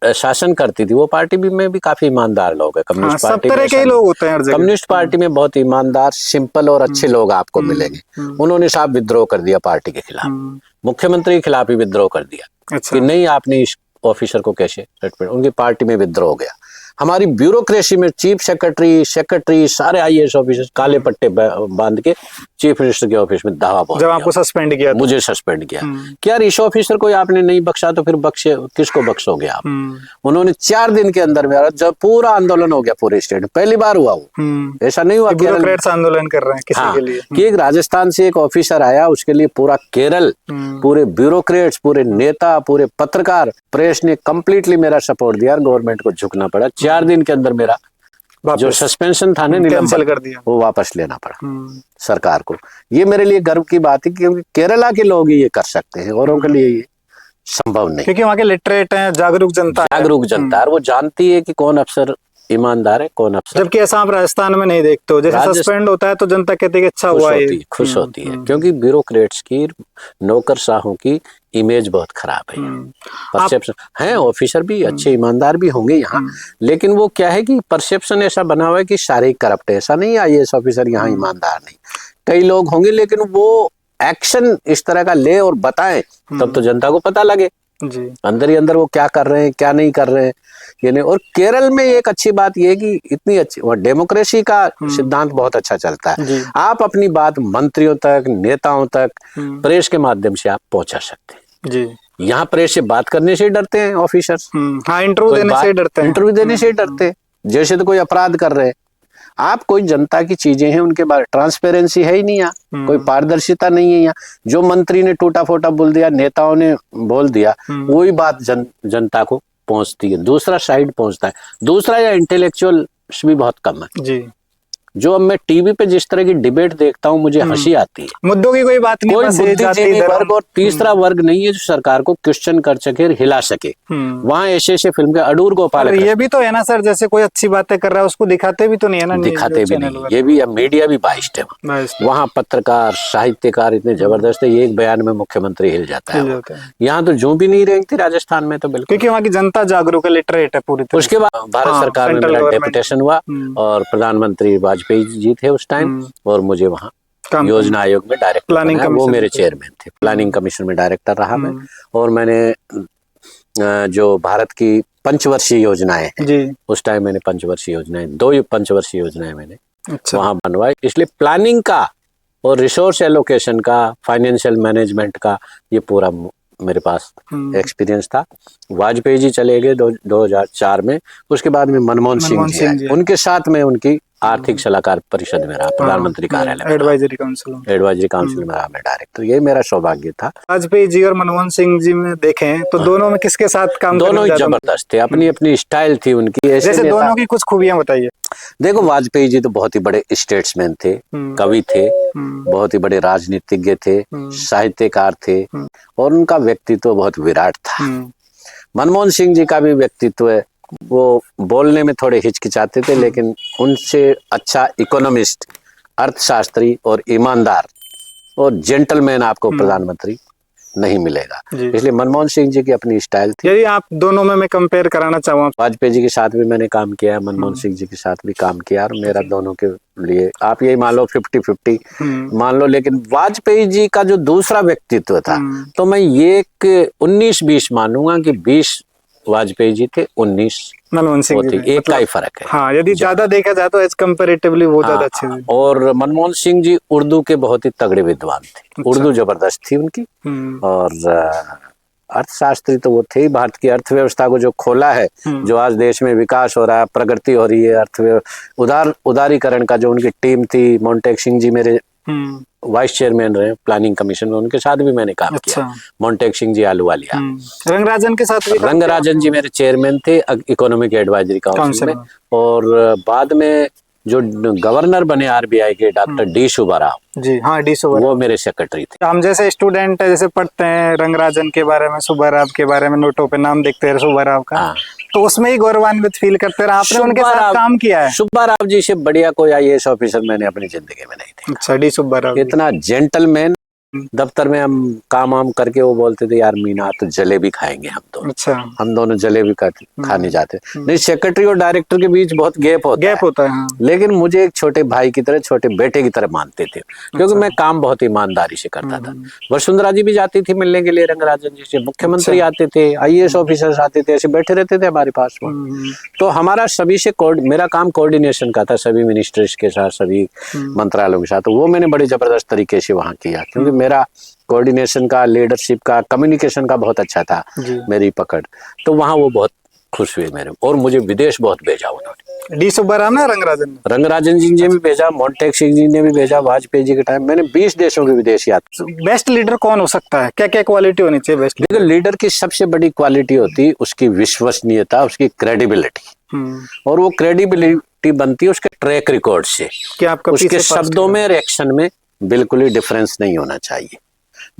शासन करती थी वो पार्टी में भी काफी ईमानदार लोग हैं। कम्युनिस्ट पार्टी सब तरह के लोग होते हैं। कम्युनिस्ट पार्टी में बहुत ईमानदार, सिंपल और अच्छे लोग आपको मिलेंगे। उन्होंने साहब विद्रोह कर दिया पार्टी के खिलाफ, मुख्यमंत्री के खिलाफ ही विद्रोह कर दिया। कि नहीं, आपने इस ऑफिसर को कैसे, उनकी पार्टी में विद्रोह हो गया। हमारी ब्यूरोक्रेसी में चीफ सेक्रेटरी सारे आईएएस ऑफिसर काले पट्टे बांध के चीफ मिनिस्टर के ऑफिस में दावा पहुंच। जब आपको सस्पेंड किया, मुझे सस्पेंड किया कि यार इस ऑफिसर को आपने नहीं बख्शा तो फिर किसको बख्शोगे आप? उन्होंने 4 दिन के अंदर में, जब पूरा आंदोलन हो गया पूरे स्टेट में, पहली बार हुआ वो, ऐसा नहीं हुआ ब्यूरोक्रेट्स आंदोलन कर रहे हैं किसी के लिए। कि एक राजस्थान से एक ऑफिसर आया, उसके लिए पूरा केरल, पूरे ब्यूरोक्रेट्स, पूरे नेता, पूरे पत्रकार, प्रेस ने कंप्लीटली मेरा सपोर्ट दिया। गवर्नमेंट को झुकना पड़ा। 4 दिन के अंदर मेरा जो सस्पेंशन था ना, कैंसिल कर दिया, वो वापस लेना पड़ा सरकार को। ये मेरे लिए गर्व की बात है, क्योंकि केरला के लोग ही ये कर सकते हैं, औरों के लिए ये संभव नहीं। क्योंकि वहाँ के लिटरेट हैं, जागरूक जनता है। जागरूक जनता है, वो जानती है कि कौन अफसर ईमानदार है, कौन अफसर। जबकि ऐसा आप राजस्थान में नहीं देखते हो, जैसे सस्पेंड होता है तो जनता कहती है कि अच्छा हुआ ये। खुश होती है, क्योंकि ब्यूरोक्रेट्स की, नौकरशाहों की इमेज बहुत खराब है। परसेप्शन है, ऑफिसर भी अच्छे ईमानदार भी होंगे यहाँ, लेकिन वो क्या है कि परसेप्शन ऐसा बना हुआ है कि सारे करप्ट है। ऐसा नहीं, आईएएस ऑफिसर यहाँ ईमानदार नहीं, कई लोग होंगे, लेकिन वो एक्शन इस तरह का ले और बताएं तब तो जनता को पता लगे जी। अंदर ही अंदर वो क्या कर रहे हैं, क्या नहीं कर रहे हैं, ये नहीं। और केरल में एक अच्छी बात ये है कि इतनी अच्छी और डेमोक्रेसी का सिद्धांत बहुत अच्छा चलता है। आप अपनी बात मंत्रियों तक, नेताओं तक प्रेस के माध्यम से आप पहुंचा सकते हैं जी। यहाँ प्रेस से बात करने से डरते हैं ऑफिसर्स। हाँ, इंटरव्यू देने से डरते हैं। इंटरव्यू देने से डरते हैं, जैसे तो कोई अपराध कर रहे हैं। आप कोई जनता की चीजें हैं उनके बारे ट्रांसपेरेंसी है ही नहीं, यहाँ कोई पारदर्शिता नहीं है। यहाँ जो मंत्री ने टूटा फोटा बोल दिया, नेताओं ने बोल दिया, वही बात जनता को पहुंचती है, दूसरा साइड पहुंचता है। दूसरा, या इंटेलेक्चुअल भी बहुत कम है जी। जो अब मैं टीवी पे जिस तरह की डिबेट देखता हूँ, मुझे हंसी आती है। मुद्दों की कोई बात नहीं, कोई बुद्धिजीवी वर्ग और तीसरा वर्ग नहीं है जो सरकार को क्वेश्चन कर सके, हिला सके। वहाँ ऐसे फिल्म के अडूर गोपाल, ये भी तो है ना सर, जैसे कोई अच्छी बातें कर रहा है उसको दिखाते भी तो नहीं है ना, दिखाते भी नहीं। ये भी मीडिया भी बाइस्ड है। वहाँ पत्रकार, साहित्यकार इतने जबरदस्त है, एक बयान में मुख्यमंत्री हिल जाता है। यहाँ तो जो भी नहीं रेंगती राजस्थान में तो बिल्कुल, क्योंकि वहाँ की जनता जागरूक है, लिटरेट है पूरी। उसके बाद भारत सरकार में मेरा डेपुटेशन हुआ और प्रधानमंत्री वाजपेयी जी थे उस टाइम, और मुझे वहाँ योजना आयोग में डायरेक्टर प्लानिंग, वो मेरे चेयरमैन थे। प्लानिंग कमीशन में डायरेक्टर रहा मैं, और मैंने जो भारत की पंचवर्षीय योजनाएं हैं, उस टाइम मैंने पंचवर्षीय योजनाएं, 2 पंचवर्षीय योजनाएं मैंने वहाँ बनवाई। इसलिए प्लानिंग का और रिसोर्स एलोकेशन का, फाइनेंशियल मैनेजमेंट का ये पूरा मेरे पास एक्सपीरियंस था। वाजपेयी जी चले गए 2004 में, उसके बाद में मनमोहन सिंह जी, उनके साथ में उनकी आर्थिक सलाहकार परिषद में रहा, प्रधानमंत्री कार्यालय में, एडवाइजरी काउंसिल में रहा मैं डायरेक्टर। ये मेरा सौभाग्य था। वाजपेयी जी और मनमोहन सिंह जी में देखें तो दोनों में किसके साथ काम? दोनों ही जबरदस्त थे, अपनी अपनी स्टाइल थी उनकी। जैसे दोनों की कुछ खूबियां बताइए। देखो, वाजपेयी जी तो बहुत ही बड़े स्टेट्समैन थे, कवि थे, बहुत ही बड़े राजनीतिज्ञ थे, साहित्यकार थे, और उनका व्यक्तित्व बहुत विराट था। मनमोहन सिंह जी का भी व्यक्तित्व है, वो बोलने में थोड़े हिचकिचाते थे, लेकिन उनसे अच्छा इकोनॉमिस्ट, अर्थशास्त्री और ईमानदार और जेंटलमैन आपको प्रधानमंत्री नहीं मिलेगा। इसलिए मनमोहन सिंह जी की अपनी स्टाइल थी। यदि आप दोनों में मैं कंपेयर कराना चाहूँ, वाजपेयी जी के साथ भी मैंने काम किया, मनमोहन सिंह जी के साथ भी काम किया, और मेरा दोनों के लिए आप यही मान लो 50-50 मान लो। लेकिन वाजपेयी जी का जो दूसरा व्यक्तित्व था, तो मैं ये 19-20 मानूंगा कि 20 वाजपेयी जी थे, 19 मनमोहन सिंह जी, एक का ही फर्क है। हाँ, यदि ज्यादा देखा जाए तो एज कंपैरेटिवली वो ज्यादा अच्छे थे। और मनमोहन सिंह जी उर्दू के बहुत ही तगड़े विद्वान थे, उर्दू जबरदस्त थी उनकी। और अर्थशास्त्री तो वो थे ही, भारत की अर्थव्यवस्था को जो खोला है, जो आज देश में विकास हो रहा है, प्रगति हो रही है, अर्थव्यवस्था उदारीकरण का जो उनकी टीम थी, मोन्टेक सिंह जी मेरे वाइस चेयरमैन रहे प्लानिंग कमीशन में, उनके साथ भी मैंने काम किया। मोन्टेक सिंह जी आलूवालिया। रंगराजन के साथ भी? रंगराजन जी मेरे चेयरमैन थे इकोनॉमिक एडवाइजरी काउंसिल में। और बाद में जो गवर्नर बने आरबीआई के, डॉक्टर डी सुब्बाराव जी, हाँ, डी सुब्बाराव, वो मेरे सेक्रेटरी थे। हम जैसे स्टूडेंट है, जैसे पढ़ते हैं रंगराजन के बारे में, सुब्बाराव के बारे में, नोटों पे नाम देखते हैं सुब्बाराव का, तो उसमें ही गौरवान्वित फील करते रहे। आपने उनके साथ काम किया है? सुब्बाराव जी से बढ़िया कोई आईएएस ऑफिसर मैंने अपनी जिंदगी में नहीं देखा। अच्छा, डी सुब्बाराव इतना जेंटलमैन। दफ्तर में हम काम करके वो बोलते थे, यार मीना तो जलेबी खाएंगे हम दोनों। अच्छा, हम दोनों जलेबी खाने जाते। नहीं, सेक्रेटरी और डायरेक्टर के बीच बहुत गैप होता है। हाँ। लेकिन मुझे एक छोटे भाई की तरह, छोटे बेटे की तरह मानते थे, क्योंकि मैं काम बहुत ईमानदारी से करता था। वसुंधरा जी भी जाती थी मिलने के लिए रंगराजन जी से, मुख्यमंत्री आते थे, आईएएस ऑफिसर्स आते थे, ऐसे बैठे रहते थे हमारे पास। तो हमारा सभी से मेरा काम कोऑर्डिनेशन का था, सभी मिनिस्टर्स के साथ, सभी मंत्रालयों के साथ। तो वो मैंने बड़ी जबरदस्त तरीके से वहाँ किया, क्योंकि मेरा कोऑर्डिनेशन का, लीडरशिप का, कम्युनिकेशन का बहुत अच्छा था मेरी पकड़। तो वहाँ वो बहुत खुश हुए मेरे, और मुझे विदेश बहुत भेजा उन्होंने। डी सुब्बाराव ने, रंगराजन जी ने भी भेजा, मोन्टेक सिंह जी ने भी भेजा। वाजपेयी जी के टाइम मैंने 20 देशों के विदेश यात्रा। बेस्ट लीडर कौन हो सकता है? क्या क्या क्वालिटी होनी चाहिए बेस्ट लीडर? लीडर की सबसे बड़ी क्वालिटी होती है उसकी विश्वसनीयता, उसकी क्रेडिबिलिटी। और वो क्रेडिबिलिटी बनती है उसके ट्रैक रिकॉर्ड से, उसके शब्दों में, रिएक्शन में बिल्कुल ही डिफरेंस नहीं होना चाहिए।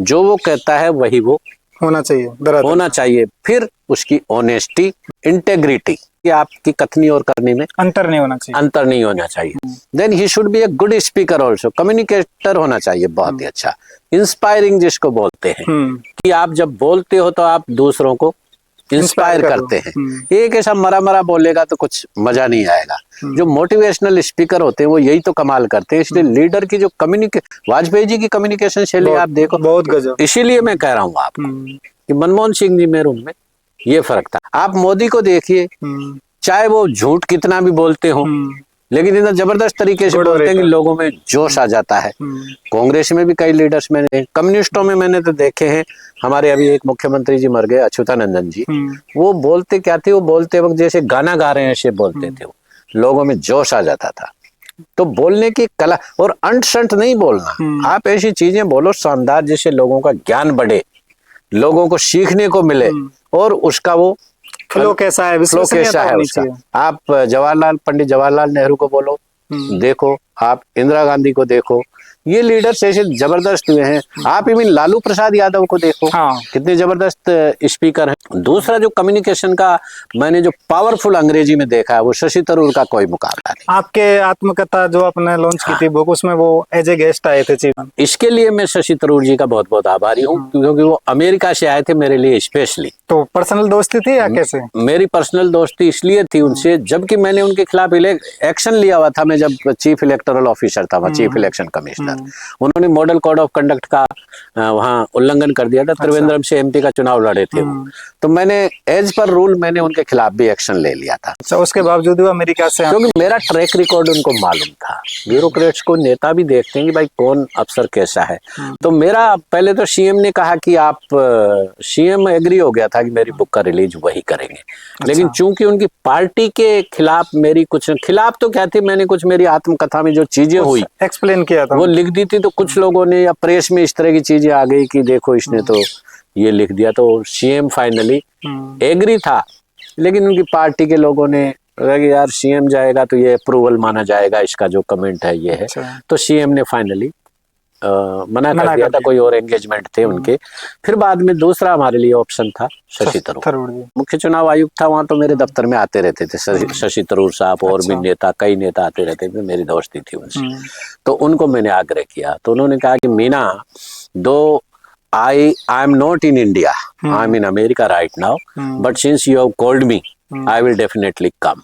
जो वो कहता है वही वो होना चाहिए, दरअसल होना चाहिए। फिर उसकी ऑनेस्टी, इंटेग्रिटी, कि आपकी कथनी और करनी में अंतर नहीं होना चाहिए। अंतर नहीं होना चाहिए। Then he should be a good speaker also, communicator होना चाहिए बहुत ही अच्छा, इंस्पायरिंग जिसको बोलते हैं, कि आप जब बोलते हो तो आप दूसरों को इंस्पायर करते हैं। एक ऐसा मरा मरा बोलेगा तो कुछ मजा नहीं आएगा। जो मोटिवेशनल स्पीकर होते हैं वो यही तो कमाल करते हैं। इसलिए लीडर की जो वाजपेयी जी की कम्युनिकेशन शैली आप देखो, बहुत गजब। इसीलिए मैं कह रहा हूँ आपको कि मनमोहन सिंह जी में और उनमें ये फर्क था। आप मोदी को देखिए, चाहे वो झूठ कितना भी बोलते हो, लेकिन इतना जबरदस्त तरीके से बोलते हैं कि लोगों में जोश आ जाता है। कांग्रेस में भी कई लीडर्स मैंने, कम्युनिस्टों में मैंने तो देखे हैं। हमारे अभी एक मुख्यमंत्री जी मर गए, अच्युतानंदन जी, वो बोलते क्या थे, वो बोलते वक्त जैसे गाना गा रहे हैं ऐसे बोलते थे, वो लोगों में जोश आ जाता था। तो बोलने की कला, और अंट शंट नहीं बोलना, आप ऐसी चीजें बोलो शानदार जिससे लोगों का ज्ञान बढ़े, लोगों को सीखने को मिले, और उसका वो फ्लो कैसा है, फ्लो कैसा है उसका। आप पंडित जवाहरलाल नेहरू को बोलो, देखो, आप इंदिरा गांधी को देखो, ये लीडर्स ऐसे जबरदस्त हुए हैं। आप इवन लालू प्रसाद यादव को देखो, कितने जबरदस्त स्पीकर हैं। दूसरा जो कम्युनिकेशन का मैंने जो पावरफुल अंग्रेजी में देखा है, वो शशि थरूर का कोई मुकाबला नहीं। आपके आत्मकथा जो आपने लॉन्च की थी बुक, उसमें वो एज ए गेस्ट आए थे चीफ। इसके लिए मैं शशि थरूर जी का बहुत बहुत आभारी हूँ, क्योंकि वो अमेरिका से आए थे मेरे लिए स्पेशली। तो पर्सनल दोस्ती थी या कैसे? मेरी पर्सनल दोस्ती इसलिए थी उनसे, जबकि मैंने उनके खिलाफ एक्शन लिया हुआ था। मैं जब चीफ इलेक्टोरल ऑफिसर था, चीफ इलेक्शन कमिश्नर, उन्होंने मॉडल कोड ऑफ कंडक्ट का वहाँ उल्लंघन कर दिया था। त्रिवेंद्रम से एमपी का चुनाव लड़े थे वो, तो मैंने एज पर रूल मैंने उनके खिलाफ भी एक्शन ले लिया था। अच्छा, उसके बावजूद वो अमेरिका से, क्योंकि मेरा ट्रैक रिकॉर्ड उनको मालूम था। ब्यूरोक्रेट्स को नेता भी देखते हैं कि भाई कौन अफसर कैसा है। तो मेरा पहले तो सीएम ने कहा कि आप, सीएम एग्री हो गया था कि मेरी बुक का रिलीज वही करेंगे। लेकिन चूंकि उनकी पार्टी के खिलाफ मेरी कुछ, खिलाफ तो क्या थी, मैंने कुछ मेरी आत्मकथा में जो चीजें हुई एक्सप्लेन किया था, वो लिख दी थी। तो कुछ लोगों ने या प्रेस में इस तरह की चीजें आ गई कि देखो इसने तो ये लिख दिया, तो सीएम फाइनली एग्री था। लेकिन उनकी पार्टी के लोगों ने कहा कि यार सीएम जाएगा तो ये अप्रूवल माना जाएगा, इसका जो कमेंट है ये है। तो सीएम ने फाइनली मना कर दिया था। कोई और एंगेजमेंट थे उनके। फिर बाद में दूसरा हमारे लिए ऑप्शन था शशि थरूर। मुख्य चुनाव आयुक्त था वहां, तो मेरे दफ्तर में आते रहते थे शशि थरूर साहब, और भी नेता, कई नेता आते रहते थे, मेरी दोस्ती थी उनसे। तो उनको मैंने आग्रह किया, तो उन्होंने कहा कि मीना, दो I am not in India, I am in America right now, but since you have called me, I will definitely come.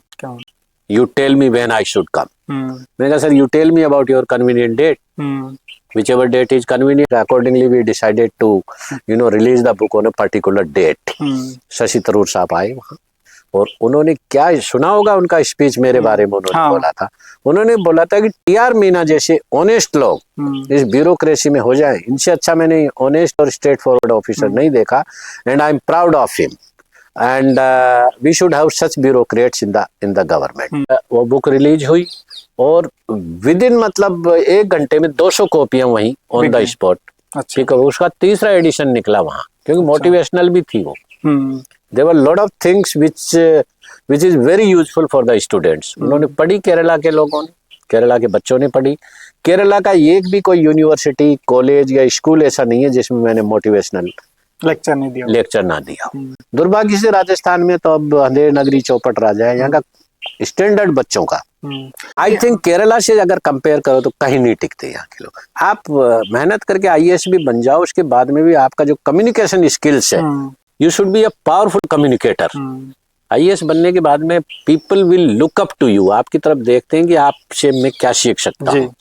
You tell me when I should come. मैंने कहा sir, you tell me about your convenient date. Whichever date is convenient, accordingly we decided to, release the book on a particular date. Shashi Tharoor साहब आए वहाँ, और उन्होंने क्या सुना होगा उनका स्पीच मेरे बारे में। उन्होंने बोला था, उन्होंने बोला था कि टीआर मीना जैसे ऑनेस्ट लोग इस ब्यूरोक्रेसी में हो जाए, इनसे अच्छा मैंने ऑनेस्ट और स्ट्रेट फॉरवर्ड ऑफिसर नहीं देखा। And I am proud of him, and we should have such bureaucrats in the government. वो बुक रिलीज हुई, और विद इन मतलब 1 घंटे में 200 कॉपियां वहीं ऑन द स्पॉट। ठीक है, उसका 3रा एडिशन निकला वहाँ, क्योंकि मोटिवेशनल भी थी वो। There were lot of things which is very useful for the students. उन्होंने पढ़ी, केरला के लोगों ने, केरला के बच्चों ने पढ़ी। केरला का एक भी कोई यूनिवर्सिटी, कॉलेज या स्कूल ऐसा नहीं है जिसमें मैंने मोटिवेशनल लेक्चर ना दिया। दुर्भाग्य से राजस्थान में तो अब अंधेर नगरी चौपट राजा है, यहाँ का स्टैंडर्ड बच्चों का। आई थिंक केरला से अगर कंपेयर करो तो कहीं नहीं टिकते यहाँ के लोग। आप मेहनत करके आईएएस भी बन जाओ, उसके बाद में भी आपका जो कम्युनिकेशन स्किल्स है, you should be a powerful communicator. IAS बनने के बाद में people will look up to you, आपकी तरफ देखते हैं कि आपसे मैं क्या सीख सकता हूँ।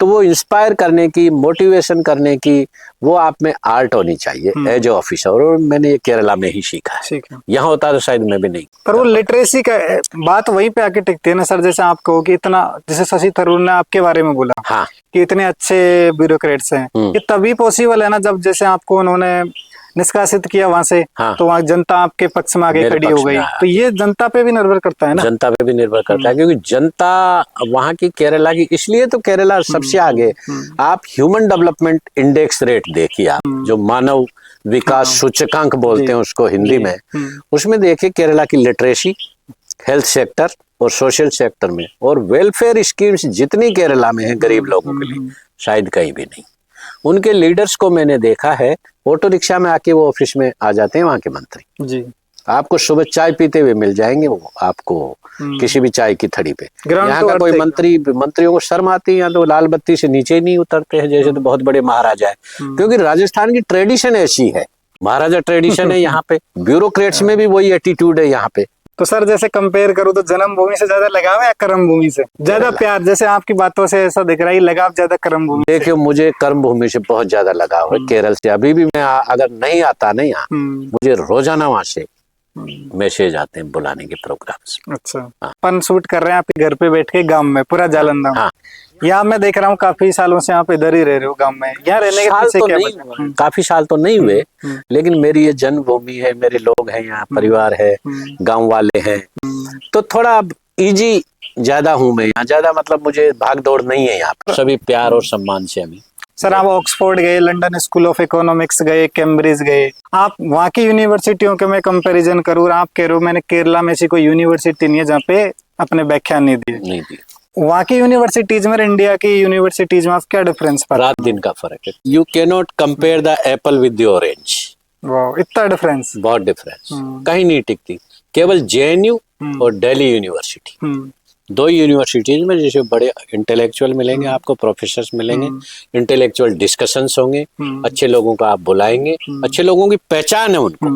तो वो इंस्पायर करने की, मोटिवेशन करने की, वो आप में आर्ट होनी चाहिए एज ए ऑफिसर। और मैंने ये केरला में ही सीखा है, यहाँ होता तो शायद मैं भी नहीं। पर वो लिटरेसी का बात वहीं पे आके टिकती है ना सर। जैसे आप कहो कि इतना, जैसे शशि थरूर ने आपके बारे में बोला, हाँ, कि इतने अच्छे ब्यूरोक्रेट्स हैं, ये तभी पॉसिबल है ना जब जैसे आपको उन्होंने निष्कासित किया वहां से, हाँ, तो वहाँ जनता आपके पक्ष में आगे खड़ी हो गई। तो ये जनता पे भी निर्भर करता है ना। जनता पे भी निर्भर करता है, क्योंकि जनता वहाँ की, केरला की, इसलिए तो केरला सबसे आगे। आप ह्यूमन डेवलपमेंट इंडेक्स रेट देखिए, आप जो मानव विकास सूचकांक बोलते हैं उसको हिंदी में, उसमें देखिए केरला की लिटरेसी, हेल्थ सेक्टर और सोशल सेक्टर में, और वेलफेयर स्कीम्स जितनी केरला में है गरीब लोगों के लिए, शायद कहीं भी नहीं। उनके लीडर्स को मैंने देखा है, ऑटो रिक्शा में आके वो ऑफिस में आ जाते हैं वहां के मंत्री। जी। आपको सुबह चाय पीते हुए मिल जाएंगे वो आपको किसी भी चाय की थड़ी पे। यहाँ का कोई मंत्रियों को शर्म आती है, यहाँ तो लाल बत्ती से नीचे ही नहीं उतरते हैं जैसे तो बहुत बड़े महाराजा है, क्योंकि राजस्थान की ट्रेडिशन ऐसी है, महाराजा ट्रेडिशन है यहाँ पे। ब्यूरोक्रेट्स में भी वही एटीट्यूड है यहाँ पे। तो सर जैसे कंपेयर करूँ तो जन्मभूमि से ज्यादा लगाव है या कर्म भूमि से ज्यादा प्यार? जैसे आपकी बातों से ऐसा दिख रहा है लगाव ज्यादा कर्म भूमि। देखिए मुझे कर्म भूमि से बहुत ज्यादा लगाव है, केरल से। अभी भी मैं अगर नहीं आता ना यहाँ, मुझे रोजाना वहां से मैसेज आते हैं बुलाने के प्रोग्राम्स। अच्छा, अपन शूट कर रहे हैं आपके घर पे बैठ के गांव में, पूरा जालंधर। हाँ। यहाँ मैं देख रहा हूँ काफी सालों से आप इधर ही रह रहे हो गांव में। यहाँ रहने के पीछे क्या वजह? काफी साल तो नहीं हुए, लेकिन मेरी ये जन्मभूमि है, मेरे लोग हैं यहाँ, परिवार है, गांव वाले हैं, तो थोड़ा इजी ज्यादा हूँ मैं यहाँ। ज्यादा मतलब मुझे भाग दौड़ नहीं है यहाँ पर, सभी प्यार और सम्मान से हमें। सर आप ऑक्सफोर्ड गए, लंदन स्कूल ऑफ इकोनॉमिक्स गए, कैम्ब्रिज गए, आप वहाँ की यूनिवर्सिटियों के मैं कंपैरिजन करूँ, आप कह रहे हो मैंने केरला में ऐसी कोई यूनिवर्सिटी नहीं है जहाँ पे अपने व्याख्यान नहीं दिए। वहाँ की यूनिवर्सिटीज में इंडिया की यूनिवर्सिटीज में क्या डिफरेंस? रात दिन का फर्क है। You can not compare the Apple with the orange. वाह, इतना डिफरेंस? बहुत डिफरेंस, कहीं नहीं टिकती। केवल जेएनयू और दिल्ली यूनिवर्सिटी, दो यूनिवर्सिटीज में जैसे बड़े इंटेलेक्चुअल मिलेंगे आपको, प्रोफेसर्स मिलेंगे, इंटेलेक्चुअल डिस्कशंस होंगे, अच्छे लोगों को आप बुलाएंगे, अच्छे लोगों की पहचान है उनको,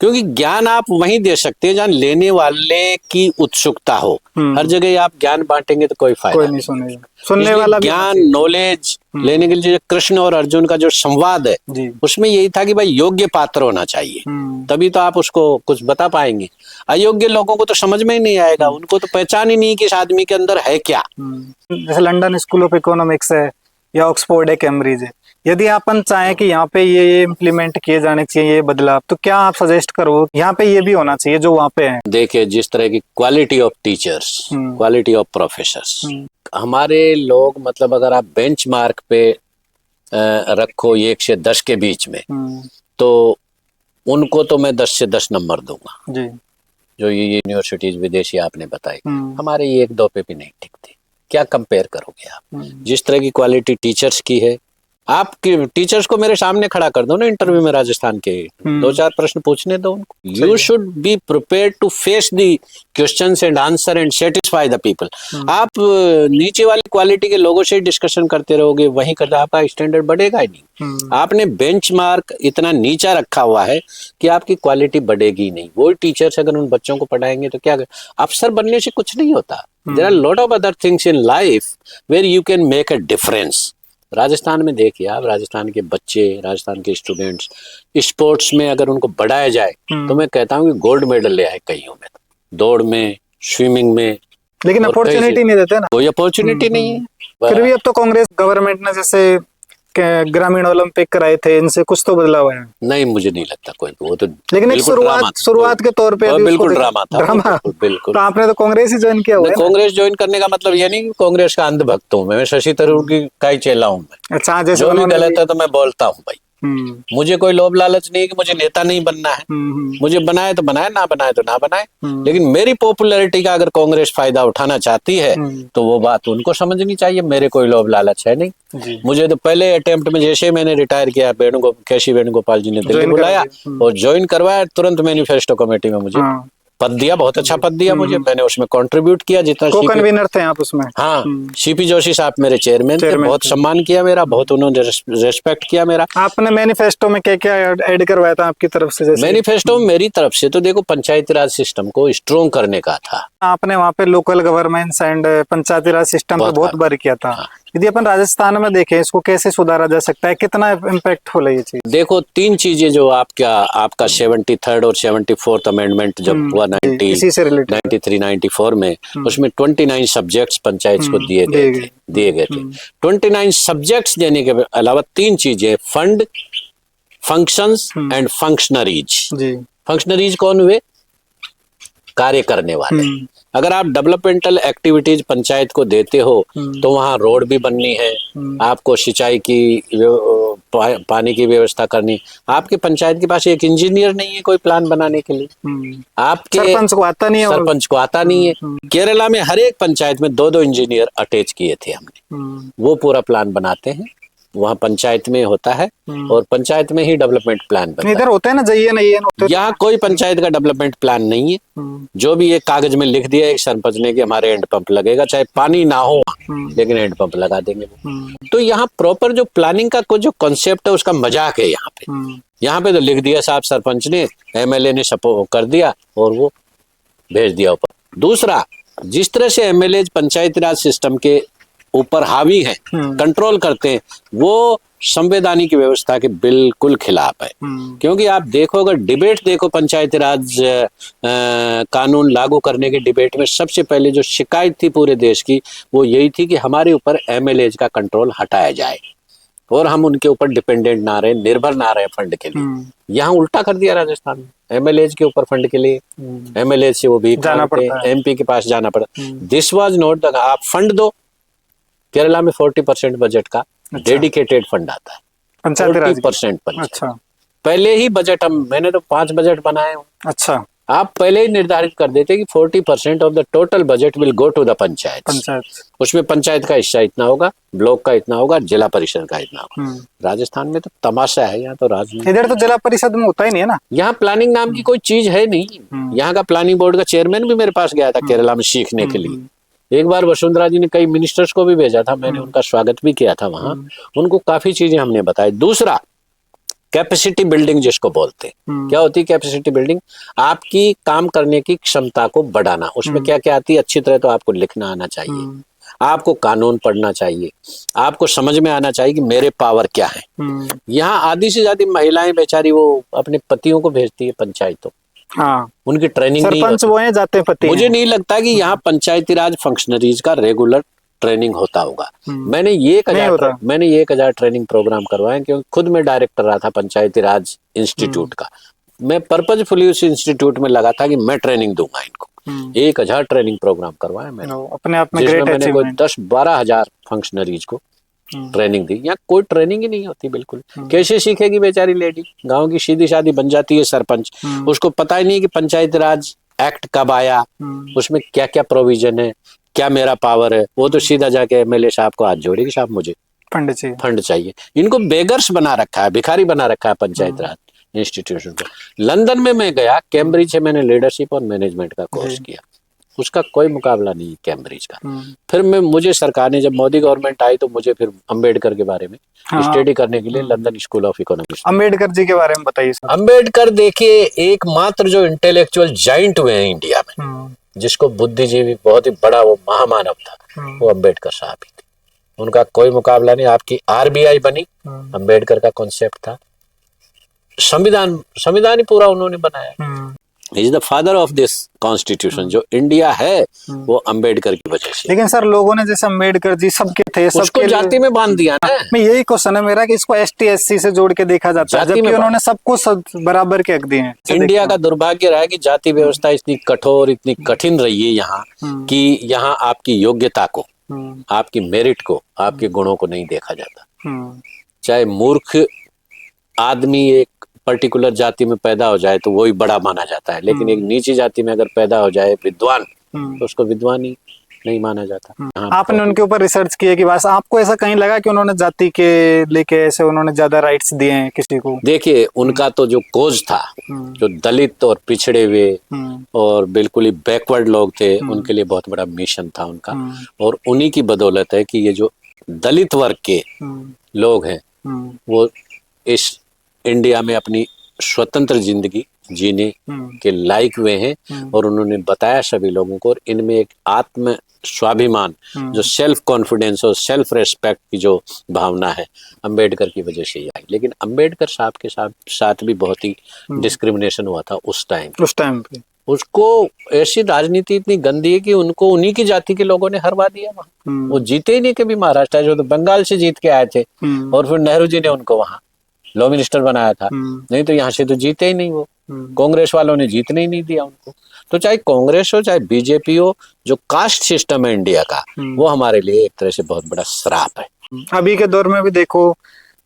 क्योंकि ज्ञान आप वहीं दे सकते हैं जहाँ लेने वाले की उत्सुकता हो। हर जगह आप ज्ञान बांटेंगे तो कोई फायदा नहीं। सुनने वाला ज्ञान, नॉलेज लेने के लिए कृष्ण और अर्जुन का जो संवाद है उसमें यही था कि भाई योग्य पात्र होना चाहिए, तभी तो आप उसको कुछ बता पाएंगे। अयोग्य लोगों को तो समझ में ही नहीं आएगा, उनको तो पहचान ही नहीं कि इस आदमी के अंदर है क्या। जैसे लंदन स्कूल ऑफ इकोनॉमिक्स है या ऑक्सफोर्ड है, कैम्ब्रिज है, यदि अपन चाहें कि यहाँ पे ये इम्प्लीमेंट किए जाने चाहिए ये बदलाव, तो क्या आप सजेस्ट करो यहाँ पे ये भी होना चाहिए जो वहाँ पे है? देखिए जिस तरह की quality of teachers, quality of professors, हमारे लोग मतलब अगर आप बेंच मार्क पे रखो 1 से 10 के बीच में, तो उनको तो मैं 10 से 10 नंबर दूंगा जी। जो ये यूनिवर्सिटीज विदेशी आपने बताई, हमारे 1-2 पे भी नहीं टिकती। क्या कंपेयर करोगे आप? जिस तरह की क्वालिटी टीचर्स की है, आपके टीचर्स को मेरे सामने खड़ा कर दो ना इंटरव्यू में, राजस्थान के 2-4 प्रश्न पूछने दो उनको। You should be prepared to face the questions and answer and satisfy the people. आप नीचे वाली क्वालिटी के लोगों से डिस्कशन करते रहोगे, वहीं करते आपका स्टैंडर्ड बढ़ेगा ही नहीं। आपने बेंचमार्क इतना नीचा रखा हुआ है कि आपकी क्वालिटी बढ़ेगी नहीं। वो टीचर्स अगर उन बच्चों को पढ़ाएंगे तो क्या, अफसर बनने से कुछ नहीं होता। There are lot of other things in life where you can make a difference. Rajasthan में देखिए आप, राजस्थान के बच्चे, राजस्थान के स्टूडेंट्स स्पोर्ट्स में अगर उनको बढ़ाया जाए तो मैं कहता हूँ कि गोल्ड मेडल ले आए कईयों में, दौड़ में, स्विमिंग में। लेकिन अपॉर्चुनिटी नहीं देते ना, कोई अपॉर्चुनिटी नहीं है। फिर भी अब तो कांग्रेस गवर्नमेंट ने जैसे ग्रामीण ओलंपिक कराए थे, इनसे कुछ तो बदलाव है? नहीं, मुझे नहीं लगता कोई, वो तो लेकिन एक शुरुआत के तौर पे बिल्कुल ड्रामा था। बिल्कुल। तो आपने तो कांग्रेस ही ज्वाइन किया हुआ है? कांग्रेस ज्वाइन करने का मतलब ये नहीं कि कांग्रेस का अंधभक्त हूँ मैं, शशि थरूर का ही चेला हूँ मैं। अच्छा, जैसे जो भी गलत है तो मैं बोलता हूँ भाई। मुझे कोई लोभ लालच नहीं है कि मुझे नेता नहीं बनना है। मुझे बनाए तो बनाए, ना बनाए तो ना बनाए, लेकिन मेरी पॉपुलैरिटी का अगर कांग्रेस फायदा उठाना चाहती है तो वो बात उनको समझनी चाहिए। मेरे कोई लोभ लालच है नहीं। मुझे तो पहले अटेम्प्ट में जैसे मैंने रिटायर किया, केसी वेणुगोपाल जी ने दिल्ली बुलाया और ज्वाइन करवाया, तुरंत मैनिफेस्टो कमेटी में मुझे पद दिया, बहुत अच्छा पद दिया मुझे। मैंने उसमें कंट्रीब्यूट किया जितना। कन्वीनर थे आप उसमें? हाँ, सीपी जोशी साहब मेरे चेयरमैन थे, बहुत सम्मान किया मेरा, बहुत उन्होंने रेस्पेक्ट किया मेरा। आपने मैनिफेस्टो में क्या क्या ऐड करवाया था आपकी तरफ से? मैनिफेस्टो में मेरी तरफ से तो देखो पंचायती राज सिस्टम को स्ट्रॉन्ग करने का था। आपने वहाँ पे local governments and Panchayati Raj system पे बहुत बार किया था। यदि अपन राजस्थान में देखें, इसको कैसे सुधारा जा सकता है, कितना इम्पैक्टफुल है ये चीज? देखो 3 चीजें जो आपका 73rd और 74th अमेंडमेंट जब हुआ 93-94 में, उसमें 29 सब्जेक्ट्स पंचायत को दिए गए थे। 29 सब्जेक्ट्स देने के अलावा 3 चीजें, fund, functions and functionaries. Functionaries कौन हुए? कार्य करने वाले। अगर आप डेवलपमेंटल एक्टिविटीज पंचायत को देते हो तो वहाँ रोड भी बननी है, आपको सिंचाई की, पानी की व्यवस्था करनी। आपके पंचायत के पास एक इंजीनियर नहीं है कोई प्लान बनाने के लिए, आपके सरपंच को आता नहीं है। केरला में हर एक पंचायत में 2-2 इंजीनियर अटैच किए थे हमने। वो पूरा प्लान बनाते हैं, वहाँ पंचायत में होता है और पंचायत में ही डेवलपमेंट प्लान बनता इधर होता है ना, जाइए नहीं है यहाँ कोई पंचायत का डेवलपमेंट प्लान नहीं है। जो भी एक कागज में लिख दिया एक सरपंच ने कि हमारे हैंड पंप लगेगा, चाहे पानी ना हो लेकिन हैंड पंप लगा देंगे वो। तो यहाँ प्रॉपर जो प्लानिंग का जो कॉन्सेप्ट है उसका मजाक है यहाँ पे तो लिख दिया साहब सरपंच ने, एमएलए ने सपोर्ट कर दिया और वो भेज दिया ऊपर। दूसरा, जिस तरह से एमएलए पंचायती राज सिस्टम के ऊपर हावी हैं, कंट्रोल करते हैं, वो संवैधानिक व्यवस्था के बिल्कुल खिलाफ है। क्योंकि आप देखो, अगर डिबेट देखो पंचायती राज कानून लागू करने के डिबेट में सबसे पहले जो शिकायत थी पूरे देश की वो यही थी कि हमारे ऊपर एमएलए का कंट्रोल हटाया जाए और हम उनके ऊपर डिपेंडेंट ना रहे, निर्भर ना रहे फंड के लिए। यहाँ उल्टा कर दिया राजस्थान में, एमएलए के ऊपर फंड के लिए एमएलए से वो भी जाना पड़ता है, एमपी के पास जाना पड़ता। दिस वाज नॉट द, आप फंड दो। केरला में 40% बजट का डेडिकेटेड फंड आता है, 40% बजट। अच्छा, पहले ही बजट मैंने तो 5 बजट बनाए। अच्छा, आप पहले ही निर्धारित कर देते कि 40% of the total budget will go to the panchayat. उसमें पंचायत का हिस्सा इतना होगा, ब्लॉक का इतना होगा, जिला परिषद का इतना होगा। राजस्थान में तो तमाशा है, यहाँ तो राजनीति। इधर तो जिला परिषद में होता ही नहीं है ना, यहाँ प्लानिंग नाम की कोई चीज है नहीं। यहाँ का प्लानिंग बोर्ड का चेयरमैन भी मेरे पास गया था केरला में सीखने के लिए। एक बार वसुंधरा जी ने कई मिनिस्टर्स को भी भेजा था, मैंने उनका स्वागत भी किया था वहां, उनको काफी चीजें हमने बताई। दूसरा, कैपेसिटी बिल्डिंग जिसको बोलते हैं, क्या होती है कैपेसिटी बिल्डिंग? आपकी काम करने की क्षमता को बढ़ाना। उसमें क्या क्या आती है? अच्छी तरह तो आपको लिखना आना चाहिए, आपको कानून पढ़ना चाहिए, आपको समझ में आना चाहिए कि मेरे पावर क्या है। यहाँ आधी से ज्यादा महिलाएं बेचारी वो अपने पतियों को भेजती है पंचायतों। हाँ, उनकी ट्रेनिंग सरपंच वो हैं, जाते पति। मुझे नहीं लगता कि यहाँ पंचायती राज फंक्शनरीज का रेगुलर ट्रेनिंग होता होगा। मैंने ये 1000 ट्रेनिंग प्रोग्राम करवाए, क्योंकि खुद मैं डायरेक्टर रहा था पंचायती राज इंस्टीट्यूट का। मैं पर्पजफुली उस इंस्टीट्यूट में लगा था कि मैं ट्रेनिंग दूंगा इनको। 1000 ट्रेनिंग प्रोग्राम करवाए मैंने, अपने आप में जिसमें ग्रेट मैंने कोई अचीवमेंट। 10-12 हजार फंक्शनरीज को ट्रेनिंग दी। यहाँ कोई ट्रेनिंग ही नहीं होती बिल्कुल। कैसे सीखेगी बेचारी लेडी? गांव की सीधी सादी बन जाती है सरपंच, उसको पता ही नहीं कि पंचायती राज एक्ट कब आया, उसमें क्या क्या प्रोविजन है, क्या मेरा पावर है। वो तो सीधा जाके एमएलए साहब को हाथ जोड़ेगी, साहब मुझे फंड चाहिए। इनको बेगर्स बना रखा है, भिखारी बना रखा है पंचायत राज इंस्टीट्यूशन को। लंदन में मैं गया, कैम्ब्रिज से मैंने लीडरशिप और मैनेजमेंट का कोर्स किया, उसका कोई मुकाबला नहीं कैम्ब्रिज का। फिर मुझे सरकार ने, जब मोदी गवर्नमेंट आई तो मुझे फिर अंबेडकर के बारे में स्टडी करने के लिए London school of economics. Ambedkar ji के बारे में बताइए सर। अंबेडकर देखिए, एकमात्र जो इंटेलेक्चुअल जाइंट हुए हैं इंडिया में, जिसको बुद्धिजीवी बहुत ही बड़ा वो महामानव था, वो अंबेडकर साहब ही थे। उनका कोई मुकाबला नहीं। आपकी आरबीआई बनी, अंबेडकर का कॉन्सेप्ट था। संविधान ही पूरा उन्होंने बनाया। Is the father of this constitution. जो इंडिया है वो अंबेडकर की वजह से। लेकिन सर लोगों ने, जैसे अंबेडकर जी सबके थे, उसको जाति में बांध दिया ना। मैं यही क्वेश्चन है मेरा कि इसको एसटी एससी से जोड़ के देखा जाता है, जबकि उन्होंने सबको बराबर के हक दिए हैं। इंडिया का दुर्भाग्य रहा है कि जाति व्यवस्था इतनी कठोर, इतनी कठिन रही है यहाँ, कि यहाँ आपकी योग्यता को, आपकी मेरिट को, आपके गुणों को नहीं देखा जाता। चाहे मूर्ख आदमी एक पर्टिकुलर जाति में पैदा हो जाए तो वही बड़ा माना जाता है, लेकिन एक नीची जाति में अगर पैदा हो जाए विद्वान, तो उसको विद्वान ही नहीं माना जाता। आपने उनके ऊपर रिसर्च किया कि बस आपको ऐसा कहीं लगा कि उन्होंने जाति के लेके ऐसे उन्होंने ज्यादा राइट्स दिए हैं किसी को? देखिए, उनका तो जो कोज था, जो दलित और पिछड़े हुए और बिल्कुल ही बैकवर्ड लोग थे, उनके लिए बहुत बड़ा मिशन था उनका। और उन्हीं की बदौलत है कि ये जो दलित वर्ग के लोग हैं वो इस इंडिया में अपनी स्वतंत्र जिंदगी जीने के लायक हुए हैं। और उन्होंने बताया सभी लोगों को, और इनमें एक आत्म स्वाभिमान, जो सेल्फ कॉन्फिडेंस और सेल्फ रेस्पेक्ट की जो भावना है, अंबेडकर की वजह से ही आई। लेकिन अंबेडकर साहब के साथ भी बहुत ही डिस्क्रिमिनेशन हुआ था उस टाइम पे। उसको ऐसी राजनीति इतनी गंदी है कि उनको उन्हीं की जाति के लोगों ने हरवा दिया वहां। वो जीते ही नहीं कभी महाराष्ट्र, जो तो बंगाल से जीत के आए थे, और फिर नेहरू जी ने उनको वहां लॉ मिनिस्टर बनाया था। नहीं तो यहाँ से तो जीते ही नहीं वो। कांग्रेस वालों ने जीतने ही नहीं दिया उनको। तो चाहे कांग्रेस हो चाहे बीजेपी हो, जो कास्ट सिस्टम है इंडिया का, वो हमारे लिए एक तरह से बहुत बड़ा श्राप है। अभी के दौर में भी देखो,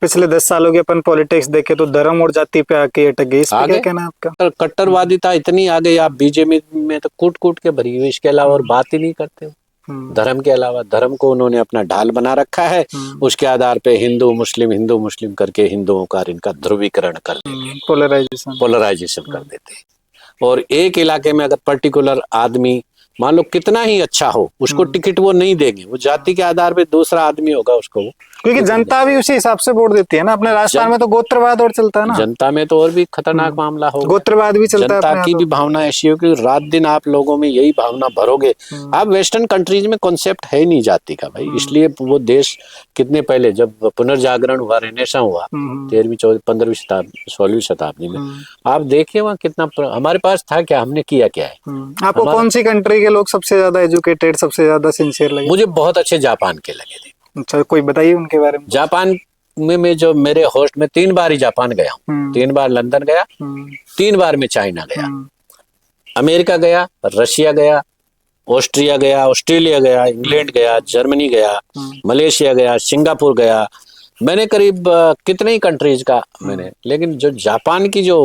पिछले 10 सालों के अपन पॉलिटिक्स देखे तो धर्म और जाति पे आके अटक गई। इस पे क्या कहना है आपका? कट्टरवादिता इतनी आ गई, आप बीजेपी में तो कूट कूट के भरी हुई, इसके अलावा और बात ही नहीं करते हो। धर्म के अलावा धर्म को उन्होंने अपना ढाल बना रखा है। उसके आधार पे हिंदू मुस्लिम करके हिंदुओं का इनका ध्रुवीकरण कर लेंगे, पोलराइजेशन कर देते हैं। और एक इलाके में अगर पर्टिकुलर आदमी मान लो कितना ही अच्छा हो, उसको टिकट वो नहीं देंगे, वो जाति के आधार पे दूसरा आदमी होगा उसको वो, क्योंकि जनता भी उसी हिसाब से वोट देती है ना। अपने राजस्थान में तो गोत्रवाद और चलता है ना, जनता में तो और भी खतरनाक मामला होगा, गोत्रवाद भी चलता है। जनता की भी भावना ऐसी हो कि रात दिन आप लोगों में यही भावना भरोगे। आप वेस्टर्न कंट्रीज में कॉन्सेप्ट है ही नहीं जाति का भाई, इसलिए वो देश कितने पहले जब पुनर्जागरण हुआ, रेनेसां हुआ 13वीं 14वीं 15वीं शताब्दी 16वीं शताब्दी में, आप देखिए वहाँ कितना हमारे पास था, क्या हमने किया क्या है। आपको कौन सी कंट्री के लोग सबसे ज्यादा एजुकेटेड, सबसे ज्यादा सिंसियर लगे? मुझे बहुत अच्छे जापान के लगे थे। अच्छा, कोई बताइए उनके बारे में। जापान में जो मेरे होस्ट में 3 बार ही जापान गया हूँ, 3 बार लंदन गया, 3 बार में चाइना गया, अमेरिका गया, रशिया गया, ऑस्ट्रिया गया, ऑस्ट्रेलिया गया, इंग्लैंड गया, जर्मनी गया, मलेशिया गया, सिंगापुर गया। मैंने करीब कितने ही कंट्रीज का मैंने, लेकिन जो जापान की जो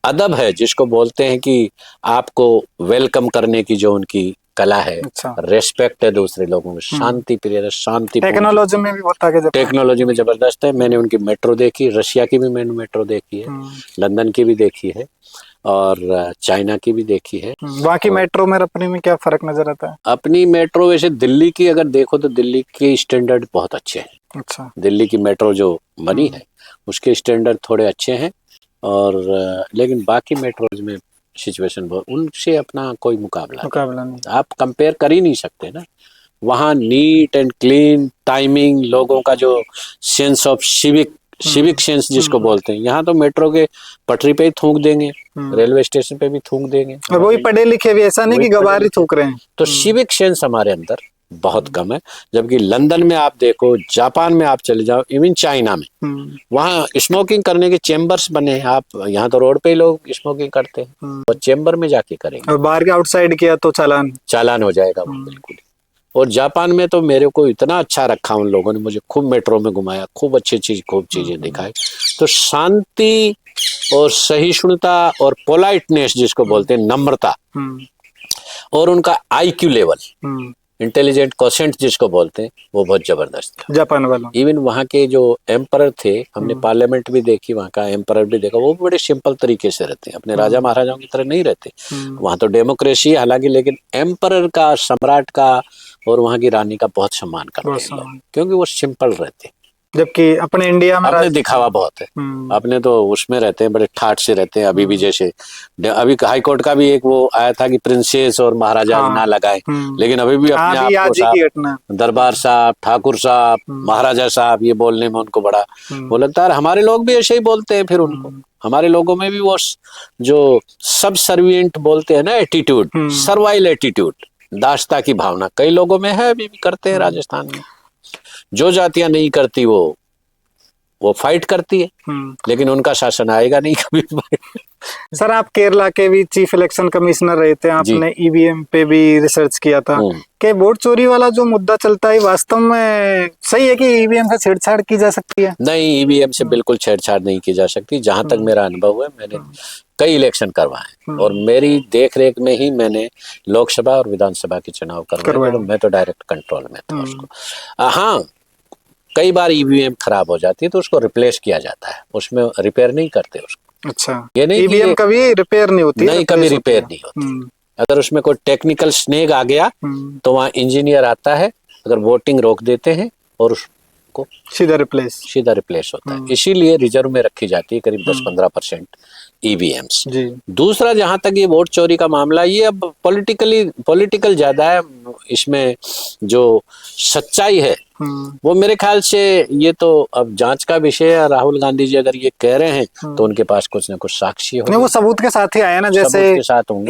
अदब है, जिसको बोलते हैं कि आपको वेलकम करने की जो उनकी कला है, अच्छा। रेस्पेक्ट है दूसरे लोगों में, शांति प्रिय है, शांति, टेक्नोलॉजी में भी बहुत आगे, टेक्नोलॉजी में जबरदस्त है। मैंने उनकी मेट्रो देखी, रशिया की भी मैंने मेट्रो देखी है, लंदन की भी देखी है और चाइना की भी देखी है। वहाँ की मेट्रो में अपनी में क्या फर्क नजर आता है? अपनी मेट्रो वैसे दिल्ली की अगर देखो तो दिल्ली के स्टैंडर्ड बहुत अच्छे हैं। अच्छा। दिल्ली की मेट्रो जो बनी है उसके स्टैंडर्ड थोड़े अच्छे हैं, और लेकिन बाकी मेट्रोज में सिचुएशन बहुत, उनसे अपना कोई मुकाबला नहीं, आप कंपेयर कर ही नहीं सकते ना। वहाँ नीट एंड क्लीन, टाइमिंग, लोगों का जो सेंस ऑफ सिविक सेंस जिसको बोलते हैं, यहाँ तो मेट्रो के पटरी पे ही थूक देंगे, रेलवे स्टेशन पे भी थूक देंगे, और वही पढ़े लिखे भी, ऐसा नहीं कि गवारी थूक रहे हैं। तो सिविक सेंस हमारे अंदर बहुत कम है। जबकि लंदन में आप देखो, जापान में आप चले जाओ, इवन चाइना में, वहाँ स्मोकिंग करने के चेम्बर्स बने हैं। आप यहाँ तो रोड पे ही लोग स्मोकिंग करते हैं, और चेम्बर में जाके करेंगे, और बाहर के आउटसाइड किया तो चालान हो जाएगा बिल्कुल। और जापान में तो मेरे को इतना अच्छा रखा उन लोगों ने, मुझे खूब मेट्रो में घुमाया, खूब चीजें दिखाई। तो शांति और सहिष्णुता और पोलाइटनेस जिसको बोलते हैं, नम्रता, और उनका IQ लेवल, इंटेलिजेंट कोशेंट जिसको बोलते हैं, वो बहुत जबरदस्त है जापान वालों। इवन वहाँ के जो एम्परर थे, हमने पार्लियामेंट भी देखी, वहाँ का एम्परर भी देखा, वो बड़े सिंपल तरीके से रहते हैं, अपने राजा महाराजाओं की तरह नहीं रहते। वहाँ तो डेमोक्रेसी है हालांकि, लेकिन एम्परर का, सम्राट का और वहाँ की रानी का बहुत सम्मान करते हैं, क्योंकि वो सिंपल रहते हैं। जबकि अपने इंडिया में अपने दिखावा बहुत है, अपने तो उसमें रहते हैं, बड़े ठाट से रहते हैं। अभी भी जैसे अभी हाई कोर्ट का भी एक वो आया था कि प्रिंसेस और महाराजा ना लगाए, लेकिन अभी भी अपने आप को दरबार साहब, ठाकुर साहब, महाराजा साहब ये बोलने में उनको बड़ा वो लगता है। हमारे लोग भी ऐसे ही बोलते हैं, फिर उनको हमारे लोगों में भी वो जो सब सर्विएंट बोलते हैं ना, एटीट्यूड, सर्वाइल एटीट्यूड, दासता की भावना कई लोगों में है, अभी भी करते हैं राजस्थान में। जो जातियां नहीं करती वो फाइट करती है, लेकिन उनका शासन आएगा नहीं कभी। सर, आप केरला के भी चीफ इलेक्शन कमिश्नर रहे थे, आपने EVM पे भी रिसर्च किया था कि वोट चोरी वाला जो मुद्दा चलता है वास्तव में सही है कि EVM से छेड़छाड़ की जा सकती है? नहीं, EVM से बिल्कुल छेड़छाड़ नहीं की जा सकती। जहां तक मेरा अनुभव है, मैंने कई इलेक्शन करवाए और मेरी देख रेख में ही मैंने लोकसभा और विधानसभा के चुनाव करवाए, तो मैं तो डायरेक्ट कंट्रोल में था उसको। हाँ, कई बार EVM खराब हो जाती है तो उसको रिप्लेस किया जाता है, उसमें रिपेयर नहीं करते उसको। अच्छा, ये नहीं EVM कभी रिपेयर नहीं होती? नहीं, कभी रिपेयर नहीं होती। अगर उसमें कोई टेक्निकल स्नेग आ गया तो वहाँ इंजीनियर आता है, अगर वोटिंग रोक देते हैं और उसको सीधा रिप्लेस होता है। इसीलिए रिजर्व में रखी जाती है करीब 10-15% EVMs। दूसरा, जहां तक ये वोट चोरी का मामला, ये अब पॉलिटिकल ज्यादा है इसमें। जो सच्चाई है वो मेरे ख्याल से ये तो अब जांच का विषय है। राहुल गांधी जी अगर ये कह रहे हैं तो उनके पास कुछ ना कुछ साक्षी हो, वो सबूत के साथ ही आया ना, जैसे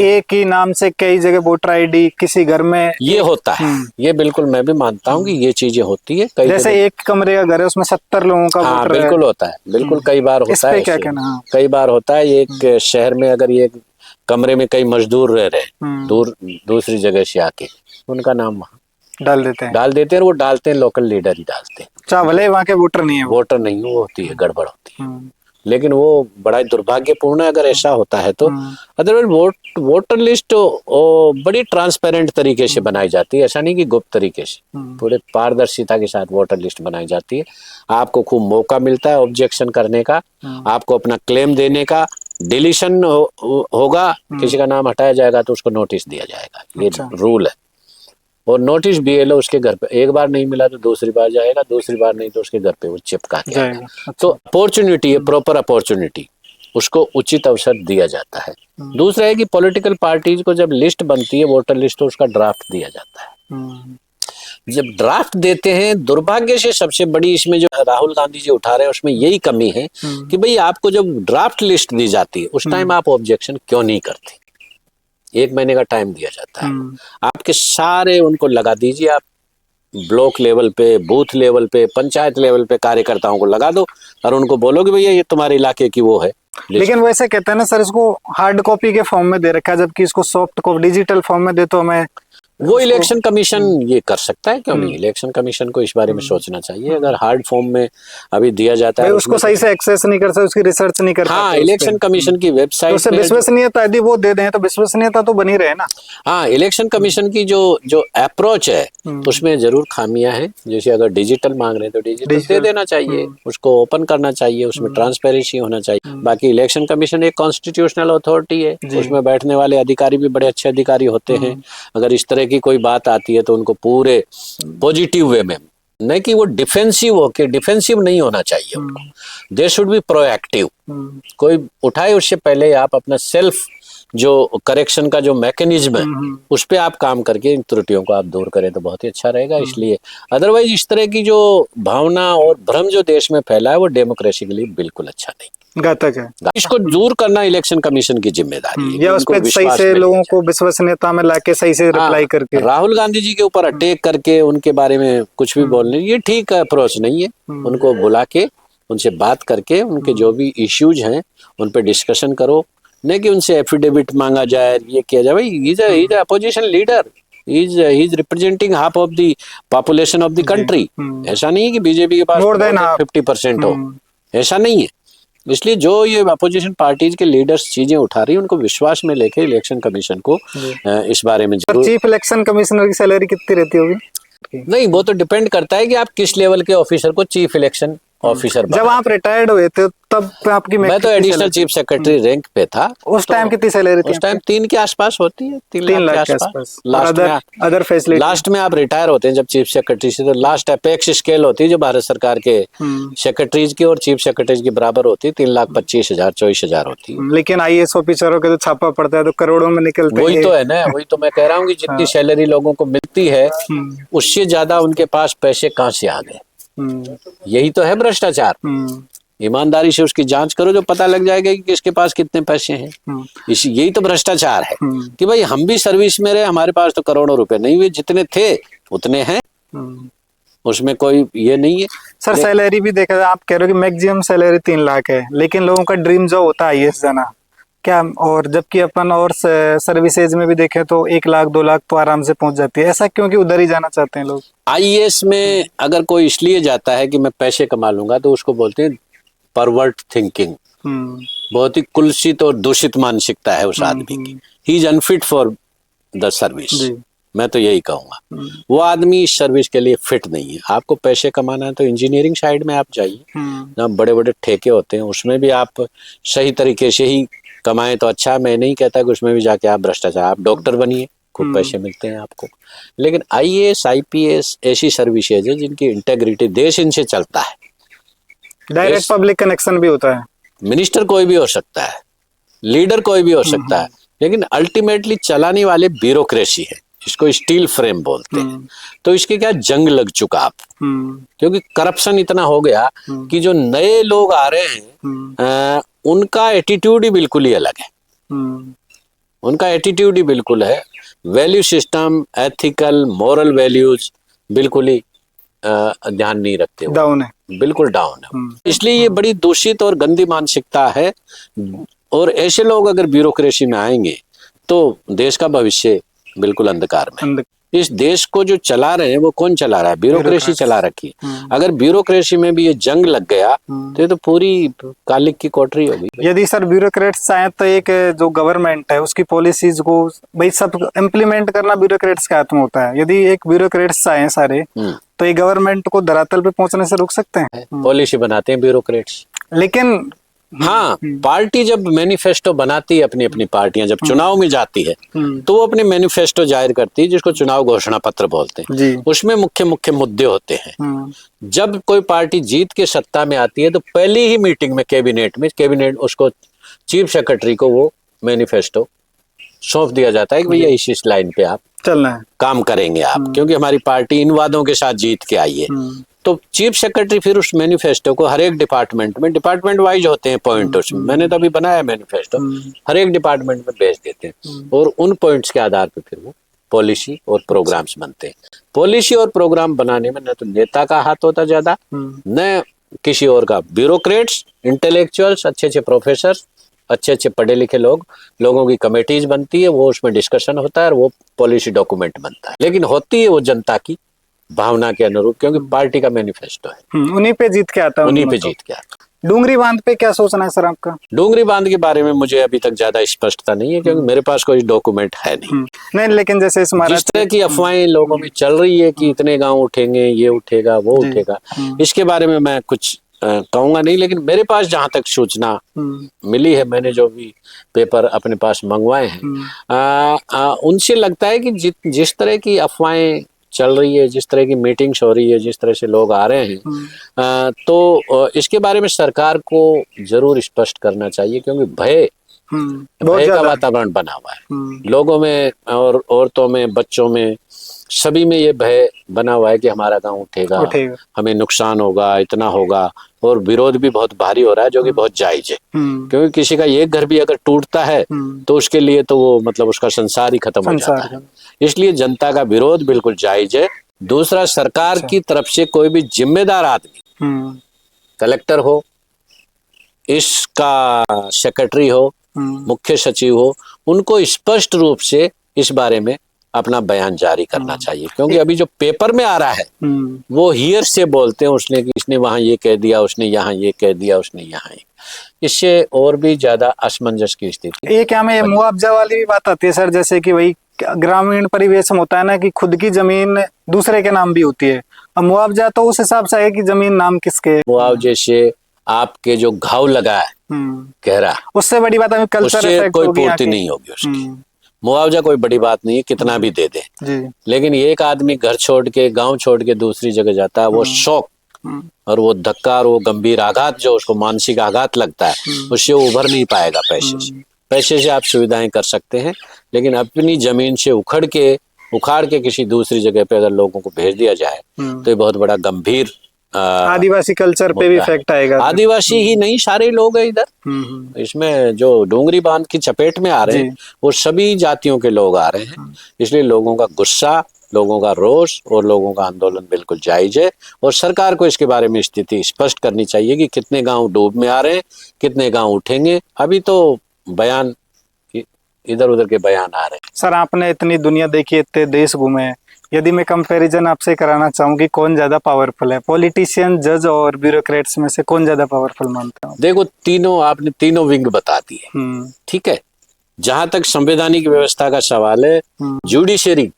एक ही नाम से कई जगह वोटर ID किसी घर में ये होता है। ये बिल्कुल मैं भी मानता हूँ कि ये चीजें होती है। जैसे एक कमरे का घर है, उसमें 70 लोगों का वोटर है। बिल्कुल होता है, बिल्कुल कई बार होता है। क्या कहना? कई बार होता है, एक शहर में अगर ये कमरे में कई मजदूर रह रहे दूसरी जगह से आके, उनका नाम वहाँ डाल देते हैं और वो डालते हैं, लोकल लीडर ही डालते हैं, भले वहाँ के वोटर नहीं है, वो होती है, गड़बड़ होती है। लेकिन वो बड़ा दुर्भाग्यपूर्ण है अगर ऐसा होता है तो। अदरवाइज वोटर लिस्ट बड़ी ट्रांसपेरेंट तरीके से बनाई जाती है, ऐसा नहीं कि गुप्त तरीके से, पूरे पारदर्शिता के साथ वोटर लिस्ट बनाई जाती है। आपको खूब मौका मिलता है ऑब्जेक्शन करने का, आपको अपना क्लेम देने का। डिलीशन होगा, किसी का नाम हटाया जाएगा तो उसको नोटिस दिया जाएगा, ये रूल है। और नोटिस BLO उसके घर पे एक बार नहीं मिला तो दूसरी बार जाएगा, दूसरी बार नहीं तो उसके घर पे वो चिपका के आएगा। तो अपॉर्चुनिटी है, प्रॉपर अपॉर्चुनिटी, उसको उचित अवसर दिया जाता है। दूसरा है कि पॉलिटिकल पार्टीज को जब लिस्ट बनती है वोटर लिस्ट, तो उसका ड्राफ्ट दिया जाता है। जब ड्राफ्ट देते हैं, दुर्भाग्य से सबसे बड़ी इसमें जो राहुल गांधी जी उठा रहे हैं उसमें यही कमी है कि भाई आपको जब ड्राफ्ट लिस्ट दी जाती है उस टाइम आप ऑब्जेक्शन क्यों नहीं करते। 1 महीने का टाइम दिया जाता है, आपके सारे उनको लगा दीजिए, आप ब्लॉक लेवल पे, बूथ लेवल पे, पंचायत लेवल पे कार्यकर्ताओं को लगा दो और उनको बोलो कि भैया ये तुम्हारे इलाके की वो है। लेकिन वैसे कहते हैं ना सर, इसको हार्ड कॉपी के फॉर्म में दे रखा है, जबकि इसको सॉफ्ट कॉपी डिजिटल फॉर्म में दे तो हमें वो इलेक्शन कमीशन ये कर सकता है, क्यों नहीं। इलेक्शन कमीशन को इस बारे में सोचना चाहिए। अगर हार्ड फॉर्म में अभी दिया जाता है, उसको सही से एक्सेस नहीं कर सकते, उसकी रिसर्च नहीं कर सकते। हाँ, इलेक्शन कमीशन की वेबसाइट तो विश्वसनीयता यदि वो दे दें तो विश्वसनीयता तो बनी रहे ना। हाँ, इलेक्शन कमीशन की जो अप्रोच है उसमें जरूर खामियां हैं। जैसे अगर डिजिटल मांग रहे हैं तो डिजिटल दे देना चाहिए, उसको ओपन करना चाहिए, उसमें ट्रांसपेरेंसी होना चाहिए। बाकी इलेक्शन कमीशन एक कॉन्स्टिट्यूशनल अथॉरिटी है, उसमें बैठने वाले अधिकारी भी बड़े अच्छे अधिकारी होते हैं। अगर इस तरह की कोई बात आती है तो उनको पूरे पॉजिटिव वे में, नहीं कि वो डिफेंसिव नहीं होना चाहिए उनको। They should be proactive. कोई उठाए उससे पहले आप अपना सेल्फ जो करेक्शन का जो मैकेनिज्म है उस पे आप काम करके इन त्रुटियों को आप दूर करें तो बहुत ही अच्छा रहेगा। इसलिए अदरवाइज इस तरह की जो भावना और भ्रम जो देश में फैला है वो डेमोक्रेसी के लिए बिल्कुल अच्छा नहीं, घातक है। इसको दूर करना इलेक्शन कमीशन की जिम्मेदारी है। या उस पे सही से लोगों को विश्वसनीयता में लाके सही से रिप्लाई करके, राहुल गांधी जी के ऊपर अटैक करके उनके बारे में कुछ भी बोलने, ये ठीक अप्रोच नहीं है। उनको बुला के उनसे बात करके उनके जो भी इश्यूज हैं उन पे डिस्कशन करो, नहीं कि उनसे एफिडेविट मांगा जाए, ये किया जाए। भाई he is opposition leader, he is representing half of the population of the country. ऐसा नहीं है कि बीजेपी के पास 50% हो, ऐसा नहीं है। इसलिए जो ये अपोजिशन पार्टीज के लीडर्स चीजें उठा रही है उनको विश्वास में लेके इलेक्शन कमीशन को इस बारे में जरूर। चीफ इलेक्शन कमिश्नर की सैलरी कितनी रहती होगी? नहीं, वो तो डिपेंड करता है कि आप किस लेवल के ऑफिसर को चीफ इलेक्शन ऑफिसर। जब आप रिटायर्ड हुए थे तब आपकी, मैं तो एडिशनल चीफ सेक्रेटरी रैंक पे था। उस टाइम कितनी सैलरी थी? उस टाइम 3 के आसपास होती है, 3 लाख के आसपास। अदर फैसिलिटी लास्ट में आप रिटायर होते हैं जब चीफ सेक्रेटरी से, तो लास्ट अपेक्स स्केल होती है जो भारत सरकार के सेक्रेटरीज की और चीफ सेक्रेटरीज की बराबर होती है, 3,25,000 24,000 होती है। लेकिन IAS ऑफिसरों के तो छापा पड़ता है तो करोड़ों में निकलते हैं। वही तो है ना, वही तो मैं कह रहा हूँ कि जितनी सैलरी लोगों को मिलती है उससे ज्यादा उनके पास पैसे कहाँ से आ गए। यही तो है भ्रष्टाचार। ईमानदारी से उसकी जांच करो जो पता लग जाएगा कि किसके पास कितने पैसे हैं। यही तो भ्रष्टाचार है कि भाई हम भी सर्विस में रहे, हमारे पास तो करोड़ों रुपए नहीं हुए, जितने थे उतने हैं, उसमें कोई ये नहीं है। सर सैलरी भी देखा जाए, आप कह रहे हो कि मैक्सिमम सैलरी 3 लाख है, लेकिन लोगों का ड्रीम जॉब होता है IAS जाना क्या, और जबकि अपन और सर्विसेज में भी देखें तो 1 लाख 2 लाख तो आराम से पहुंच जाती है। ऐसा क्योंकि उधर ही जाना चाहते हैं लोग? IAS में अगर कोई इसलिए जाता है कि मैं पैसे कमा लूंगा तो उसको बोलते हैं परवर्ट थिंकिंग। बहुत ही कुलसित और दूषित मानसिकता है उस आदमी की। He is unfit for the service. मैं तो यही कहूंगा, वो आदमी इस सर्विस के लिए फिट नहीं है। आपको पैसे कमाना है तो इंजीनियरिंग साइड में आप जाइए, जहाँ बड़े बड़े ठेके होते हैं उसमें भी आप सही तरीके से ही कमाएं तो अच्छा। मैं नहीं कहता कि उसमें भी जाके आप भ्रष्टाचार, आप डॉक्टर बनिए, खूब पैसे मिलते हैं आपको। लेकिन IAS IPS ऐसी सर्विसेज है जिनकी इंटेग्रिटी, देश इनसे चलता है। डायरेक्ट पब्लिक कनेक्शन भी होता है। मिनिस्टर कोई भी हो सकता है, लीडर कोई भी हो सकता है, लेकिन अल्टीमेटली चलाने वाले ब्यूरोक्रेसी है, इसको स्टील फ्रेम बोलते हैं। तो इसके क्या जंग लग चुका आप, क्योंकि करप्शन इतना हो गया कि जो नए लोग आ रहे हैं उनका एटीट्यूड ही बिल्कुल ही अलग है। उनका एटीट्यूड ही बिल्कुल है, value system, ethical moral values बिल्कुल ही ध्यान नहीं रखते, डाउन है, बिल्कुल डाउन है। इसलिए ये बड़ी दूषित और गंदी मानसिकता है, और ऐसे लोग अगर ब्यूरोक्रेसी में आएंगे तो देश का भविष्य बिल्कुल अंधकार में। इस देश को जो चला रहे हैं वो कौन चला रहा है? ब्यूरोक्रेसी चला रखी है। अगर ब्यूरोक्रेसी में भी ये जंग लग गया तो ये तो पूरी कालिक की कोठरी होगी। यदि सर ब्यूरोक्रेट्स चाहे तो एक जो गवर्नमेंट है उसकी पॉलिसीज को भाई सब इम्प्लीमेंट करना ब्यूरोक्रेट्स के हाथ में होता है। यदि एक ब्यूरोक्रेट्स चाहे सारे तो ये गवर्नमेंट को धरातल पे पहुंचने से रोक सकते हैं। पॉलिसी बनाते हैं ब्यूरोक्रेट्स, लेकिन हाँ पार्टी जब मैनिफेस्टो बनाती है, अपनी अपनी पार्टियां जब चुनाव में जाती है तो वो अपने मैनिफेस्टो जाहिर करती है, जिसको चुनाव घोषणा पत्र बोलते हैं। उसमें मुख्य मुख्य मुद्दे होते हैं। जब कोई पार्टी जीत के सत्ता में आती है तो पहली ही मीटिंग में कैबिनेट उसको चीफ सेक्रेटरी को वो मैनिफेस्टो सौंप दिया जाता है कि भैया इस लाइन पे आप चलना है, काम करेंगे आप, क्योंकि हमारी पार्टी इन वादों के साथ जीत के आई है। तो चीफ सेक्रेटरी फिर उस मैनिफेस्टो को हर एक डिपार्टमेंट वाइज होते हैं पॉइंट, उसमें मैंने तो अभी बनाया मैनिफेस्टो, हर एक डिपार्टमेंट में भेज देते हैं और उन पॉइंट्स के आधार पर फिर वो पॉलिसी और प्रोग्राम्स बनते हैं। पॉलिसी और प्रोग्राम बनाने में न तो नेता का हाथ होता ज्यादा, न किसी और का। ब्यूरोक्रेट्स, इंटेलेक्चुअल्स, अच्छे अच्छे प्रोफेसर, अच्छे अच्छे पढ़े लिखे लोगों की कमेटीज बनती है, वो उसमें डिस्कशन होता है और वो पॉलिसी डॉक्यूमेंट बनता है। लेकिन होती है वो जनता की भावना के अनुरूप, क्योंकि पार्टी का मैनिफेस्टो है, उन्हीं पे जीत के आता है। उन्हीं पे जीत के आता है। डूंगरी बांध पे क्या सोचना है सर आपका? डूंगरी बांध के बारे में मुझे अभी तक ज्यादा स्पष्टता नहीं है, क्योंकि मेरे पास कोई डॉक्यूमेंट है नहीं। लेकिन जैसे जिस तरह की अफवाहें लोगों में चल रही है कि इतने गांव उठेंगे, ये उठेगा, वो उठेगा, इसके बारे में मैं कुछ कहूंगा नहीं। लेकिन मेरे पास जहां तक सूचना मिली है, मैंने जो भी पेपर अपने पास मंगवाए हैं, उनसे लगता है कि जिस तरह की अफवाहें चल रही है, जिस तरह की मीटिंग्स हो रही है, जिस तरह से लोग आ रहे हैं, तो इसके बारे में सरकार को जरूर स्पष्ट करना चाहिए, क्योंकि भय का वातावरण बना हुआ है लोगों में और औरतों में, बच्चों में, सभी में ये भय बना हुआ है कि हमारा गांव उठेगा, हमें नुकसान होगा, इतना होगा, और विरोध भी बहुत भारी हो रहा है, जो कि बहुत जायज है। क्योंकि किसी का एक घर भी अगर टूटता है तो उसके लिए तो वो मतलब उसका संसार ही खत्म हो जाता है। इसलिए जनता का विरोध बिल्कुल जायज है। दूसरा, सरकार की तरफ से कोई भी जिम्मेदार आदमी, कलेक्टर हो, इसका सेक्रेटरी हो, मुख्य सचिव हो, उनको स्पष्ट रूप से इस बारे में अपना बयान जारी करना चाहिए। क्योंकि अभी जो पेपर में आ रहा है वो हियर से बोलते हैं, उसने कि इसने वहां ये कह दिया, उसने यहाँ ये कह दिया, उसने यहाँ ये, इससे और भी ज्यादा असमंजस की स्थिति। ये क्या में मुआवजा वाली भी बात आती है सर, जैसे कि वही ग्रामीण परिवेश में होता है ना कि खुद की जमीन दूसरे के नाम भी होती है, अब मुआवजा तो उस हिसाब से है कि जमीन नाम किसके। मुआवजे से आपके जो घाव लगा है गहरा, उससे बड़ी बात है कल्चर कोई पूर्ति नहीं होगी उसकी। मुआवजा कोई बड़ी बात नहीं है, कितना भी दे दे। लेकिन एक आदमी घर छोड़ के, गांव छोड़ के दूसरी जगह जाता है, वो शौक और वो धक्का और वो गंभीर आघात, जो उसको मानसिक आघात लगता है, उससे वो उभर नहीं पाएगा। पैसे से आप सुविधाएं कर सकते हैं, लेकिन अपनी जमीन से उखाड़ के किसी दूसरी जगह पे अगर लोगों को भेज दिया जाए तो ये बहुत बड़ा गंभीर आदिवासी कल्चर पे भी इफेक्ट आएगा। आदिवासी ही नहीं, सारे लोग हैं इधर। इसमें जो डूंगरी बांध की चपेट में आ रहे हैं वो सभी जातियों के लोग आ रहे हैं। इसलिए लोगों का गुस्सा, लोगों का रोष और लोगों का आंदोलन बिल्कुल जायज है, और सरकार को इसके बारे में स्थिति स्पष्ट करनी चाहिए कि कितने गांव डूब में आ रहे हैं, कितने गांव उठेंगे। अभी तो बयान इधर उधर के बयान आ रहे हैं। सर आपने इतनी दुनिया देखी, इतने देश घूमे, यदि मैं कंपैरिजन आपसे कराना चाहूँ कि कौन ज्यादा पावरफुल है, पॉलिटिशियन, जज और ब्यूरोक्रेट्स में से कौन ज्यादा पावरफुल मानते हो? देखो, आपने तीनों विंग बता दिए, ठीक है। जहां तक संवैधानिक व्यवस्था का सवाल है, जुडिशरी,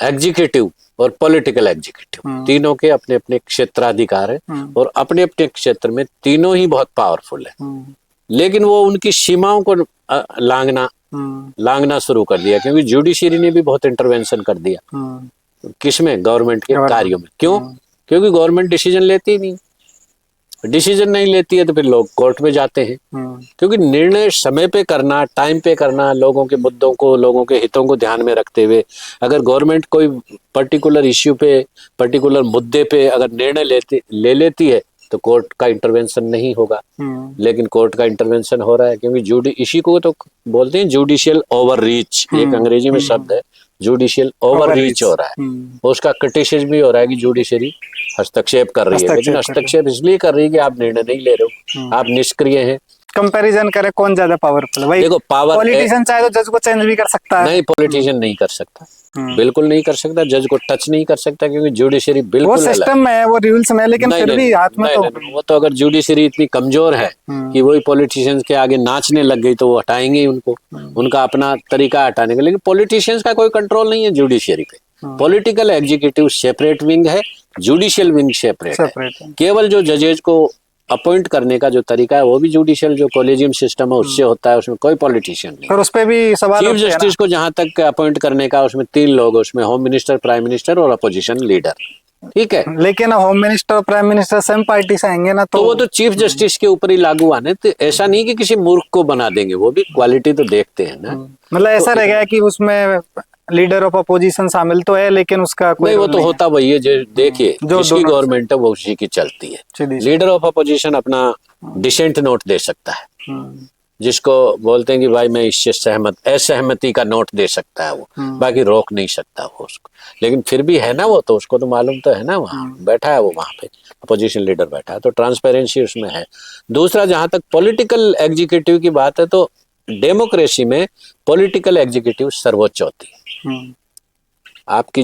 एग्जीक्यूटिव और पॉलिटिकल एग्जीक्यूटिव, तीनों के अपने अपने क्षेत्राधिकार है और अपने अपने क्षेत्र में तीनों ही बहुत पावरफुल है। लेकिन वो उनकी सीमाओं को लांघना शुरू कर दिया, क्योंकि जुडिशरी ने भी बहुत इंटरवेंशन कर दिया। किसमें? गवर्नमेंट के कार्यों में। क्यों? क्योंकि गवर्नमेंट डिसीजन लेती ही नहीं। डिसीजन नहीं लेती है तो फिर लोग कोर्ट में जाते हैं, क्योंकि निर्णय समय पे करना, टाइम पे करना, लोगों के मुद्दों को, लोगों के हितों को ध्यान में रखते हुए, अगर गवर्नमेंट कोई पर्टिकुलर इश्यू पे, पर्टिकुलर मुद्दे पे अगर निर्णय ले लेती है तो कोर्ट का इंटरवेंशन नहीं होगा। लेकिन कोर्ट का इंटरवेंशन हो रहा है, क्योंकि इसी को तो बोलते हैं जुडिशियल ओवररीच, एक अंग्रेजी में शब्द है, जुडिशियल ओवररीच हो रहा है। उसका क्रिटिसिज्म भी हो रहा है कि जुडिशरी हस्तक्षेप कर रही है, लेकिन हस्तक्षेप इसलिए कर रही है कि आप निर्णय नहीं ले रहे हो, आप निष्क्रिय हैं, कंपैरिजन करें कौन ज्यादा पावरफुल है भाई? देखो पावर पॉलिटिशियन चाहे तो जज को चेंज भी कर सकता है। नहीं, पॉलिटिशियन नहीं कर सकता, बिल्कुल नहीं कर सकता, जज को टच नहीं कर सकता, क्योंकि जुडिशरी वो बिल्कुल अलग सिस्टम में है, वो रूल्स में है, लेकिन नहीं, फिर नहीं, भी हाथ में नहीं, तो नहीं, वो तो अगर जुडिशरी इतनी कमजोर है कि वही पॉलिटिशियंस के आगे नाचने लग गई तो वो हटाएंगे ही उनको, उनका अपना तरीका हटाने का। लेकिन पॉलिटिशियंस का कोई कंट्रोल नहीं है जुडिशरी पे। पॉलिटिकल एग्जीक्यूटिव सेपरेट विंग है, जुडिशियल विंग सेपरेट है। केवल जो जजेज को अपॉइंट करने का जो तरीका है वो भी जुडिशियल जो कॉलेजियम सिस्टम है उससे होता है, उसमें कोई पॉलिटिशियन नहीं। पर उस पे भी सवाल चीफ उठते हैं ना। जस्टिस को जहां तक अपॉइंट करने का उसमें 3 लोग, उसमें होम मिनिस्टर, प्राइम मिनिस्टर और अपोजिशन लीडर, ठीक है। लेकिन home minister prime minister same party से आएंगे ना, तो वो तो चीफ जस्टिस के ऊपर ही लागू आने, तो ऐसा नहीं कि किसी मूर्ख को बना देंगे, वो भी क्वालिटी तो देखते हैं ना। मतलब ऐसा रह गया कि उसमें लीडर ऑफ अपोजिशन शामिल तो है, लेकिन उसका कोई नहीं, वो तो होता वही है, जो देखिए जो जिसकी गवर्नमेंट है वो उसी की चलती है। लीडर ऑफ अपोजिशन अपना डिसेंट नोट दे सकता है, जिसको बोलते हैं कि भाई मैं इससे असहमति का नोट दे सकता है वो, बाकी रोक नहीं सकता वो उसको। लेकिन फिर भी है ना, वो तो उसको तो मालूम तो है ना, वहाँ बैठा है वो, वहाँ पे अपोजिशन लीडर बैठा है, तो ट्रांसपेरेंसी उसमें है। दूसरा, जहां तक पॉलिटिकल एग्जीक्यूटिव की बात है, तो डेमोक्रेसी में पॉलिटिकल एग्जीक्यूटिव सर्वोच्च होती है। आपके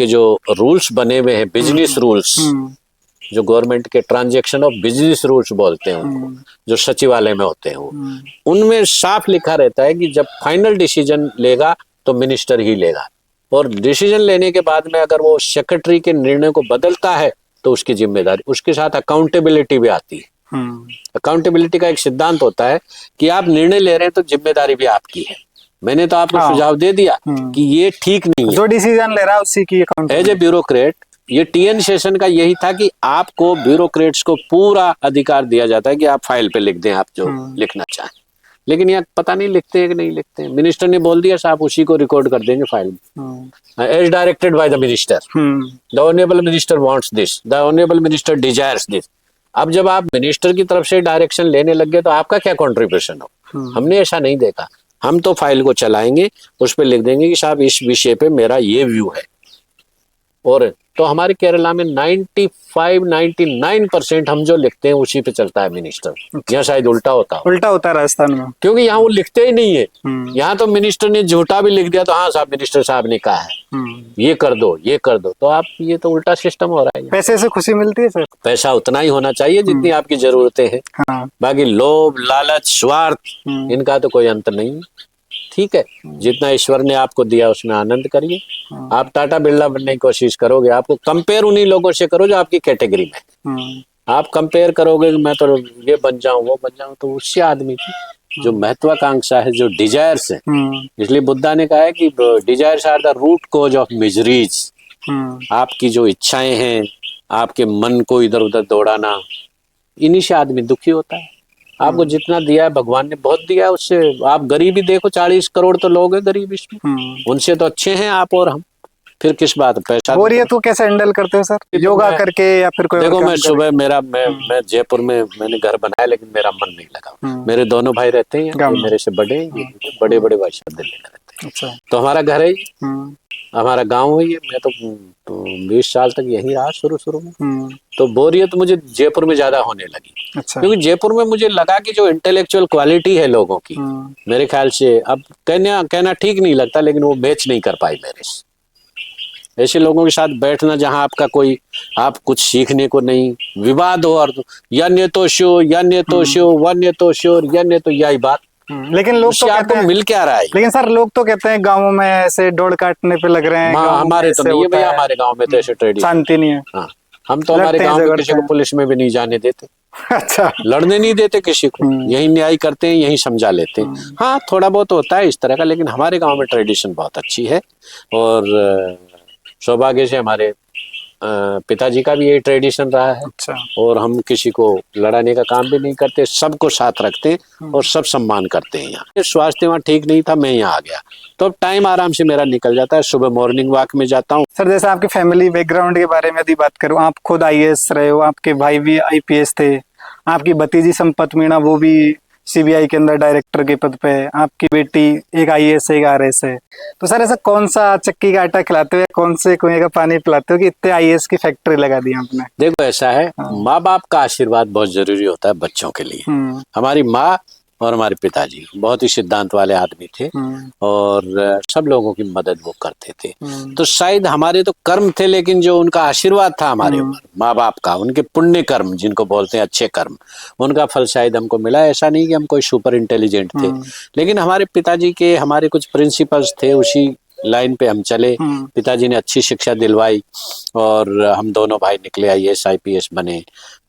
जो रूल्स बने हुए हैं, बिजनेस रूल्स, जो गवर्नमेंट के ट्रांजैक्शन ऑफ बिजनेस रूल्स बोलते हैं उनको, जो सचिवालय में होते हैं वो, उनमें साफ लिखा रहता है कि जब फाइनल डिसीजन लेगा तो मिनिस्टर ही लेगा, और डिसीजन लेने के बाद में अगर वो सेक्रेटरी के निर्णय को बदलता है तो उसकी जिम्मेदारी, उसके साथ अकाउंटेबिलिटी भी आती है। अकाउंटेबिलिटी का एक सिद्धांत होता है कि आप निर्णय ले रहे हैं तो जिम्मेदारी भी आपकी है। मैंने तो आपको सुझाव दे दिया कि ये ठीक नहीं है, जो डिसीजन ले रहा है उसी की अकाउंट। एज ए ब्यूरोक्रेट, ये टीएन सेशन का यही था कि आपको ब्यूरोक्रेट्स को पूरा अधिकार दिया जाता है कि आप फाइल पे लिख दें आप जो लिखना चाहें, लेकिन यहाँ पता नहीं लिखते हैं कि नहीं लिखते हैं। मिनिस्टर ने बोल दिया साहब उसी को रिकॉर्ड कर देंगे फाइल में, as directed by the minister, the honourable minister wants this, the honourable minister desires this. अब जब आप मिनिस्टर की तरफ से डायरेक्शन लेने लग गए तो आपका क्या कॉन्ट्रीब्यूशन हो? हमने ऐसा नहीं देखा, हम तो फाइल को चलाएंगे, उस पर लिख देंगे कि साहब इस विषय पे मेरा ये व्यू है। और तो हमारे केरला में 95-99% हम जो लिखते हैं उसी पे चलता है मिनिस्टर। यहाँ शायद उल्टा होता है राजस्थान में, क्योंकि यहाँ वो लिखते ही नहीं है। यहाँ तो मिनिस्टर ने झूठा भी लिख दिया तो हाँ साहब मिनिस्टर साहब ने कहा है ये कर दो, ये कर दो, तो आप ये तो उल्टा सिस्टम हो रहा है। पैसे से खुशी मिलती है सर? पैसा उतना ही होना चाहिए जितनी आपकी जरूरतें हैं। बाकी लोभ, लालच, स्वार्थ, इनका तो कोई अंत नहीं। ठीक है, जितना ईश्वर ने आपको दिया उसमें आनंद करिए। आप टाटा बिरला बनने की कोशिश करोगे, आपको कंपेयर उन्हीं लोगों से करो जो आपकी कैटेगरी में। आप कंपेयर करोगे कि मैं तो ये बन जाऊं वो बन जाऊं, तो उससे आदमी की जो महत्वाकांक्षा है, जो डिजायर्स है, इसलिए बुद्धा ने कहा है कि desires are the root cause of miseries. आपकी जो इच्छाएं हैं, आपके मन को इधर उधर दौड़ाना, इन्हीं से आदमी दुखी होता है। आपको जितना दिया है भगवान ने बहुत दिया है, उससे आप गरीबी देखो, 40 करोड़ तो लोग हैं गरीब इसमें, उनसे तो अच्छे हैं आप और हम, फिर किस बात पैसा। और ये तो कैसे हैंडल करते हो सर, योगा करके या फिर कोई? देखो मैं सुबह मैं जयपुर में मैंने घर बनाया, लेकिन मेरा मन नहीं लगा। मेरे दोनों भाई रहते हैं, मेरे से बड़े बड़े भाई साहब दिल्ली में रहते हैं, तो हमारा घर है, हमारा गाँव है ये। मैं तो 20 साल तक यहीं रहा शुरू में, तो बोरियत मुझे जयपुर में ज्यादा होने लगी। क्योंकि जयपुर में मुझे लगा कि जो इंटेलेक्चुअल क्वालिटी है लोगों की, मेरे ख्याल से अब कहना ठीक नहीं लगता, लेकिन वो मैच नहीं कर पाई मेरे से। ऐसे लोगों के साथ बैठना जहां आपका कोई, आप कुछ सीखने को नहीं, विवाद हो, और यन्य तो शो वन्य तो यही बात। लेकिन लोग तो कहते हैं मिल क्या रहा है। लेकिन सर लोग तो कहते हैं गाँवों में ऐसे डोर काटने पे लग रहे हैं। हमारे तो नहीं है भैया, हमारे गाँव में तो ऐसे ट्रेडिशन शांति नहीं है। हाँ, हम तो हमारे गाँव में किसी को पुलिस में भी नहीं जाने देते। अच्छा, लड़ने नहीं देते किसी को, यही न्याय करते हैं, यही समझा लेते हैं। हाँ, थोड़ा बहुत होता है इस तरह का, लेकिन हमारे गांव में ट्रेडिशन बहुत अच्छी है। और सौभाग्य से हमारे पिताजी का भी यही ट्रेडिशन रहा है। अच्छा। और हम किसी को लड़ाने का काम भी नहीं करते, सबको साथ रखते हैं और सब सम्मान करते हैं। यहाँ स्वास्थ्य वहाँ ठीक नहीं था, मैं यहाँ आ गया, तो अब टाइम आराम से मेरा निकल जाता है। सुबह मॉर्निंग वॉक में जाता हूँ। सर जैसे आपके फैमिली बैकग्राउंड के बारे में यदि बात करूँ, आप खुद IAS रहे हो, आपके भाई भी IPS थे, आपकी भतीजी संपत मीणा वो भी सीबीआई के अंदर डायरेक्टर के पद पे है, आपकी बेटी एक आईएएस एक आरएस है। तो सर ऐसा कौन सा चक्की का आटा खिलाते हो या कौन से कुएं का पानी पिलाते हो कि इतने आईएएस की फैक्ट्री लगा दी आपने? देखो ऐसा है, माँ बाप का आशीर्वाद बहुत जरूरी होता है बच्चों के लिए। हमारी माँ और हमारे पिताजी बहुत ही सिद्धांत वाले आदमी थे और सब लोगों की मदद वो करते थे। तो शायद हमारे तो कर्म थे, लेकिन जो उनका आशीर्वाद था हमारे ऊपर, माँ बाप का, उनके पुण्य कर्म जिनको बोलते हैं अच्छे कर्म, उनका फल शायद हमको मिला। ऐसा नहीं कि हम कोई सुपर इंटेलिजेंट थे, लेकिन हमारे पिताजी के हमारे कुछ प्रिंसिपल्स थे, उसी लाइन पे हम चले। पिताजी ने अच्छी शिक्षा दिलवाई और हम दोनों भाई निकले आईएएस आईपीएस बने।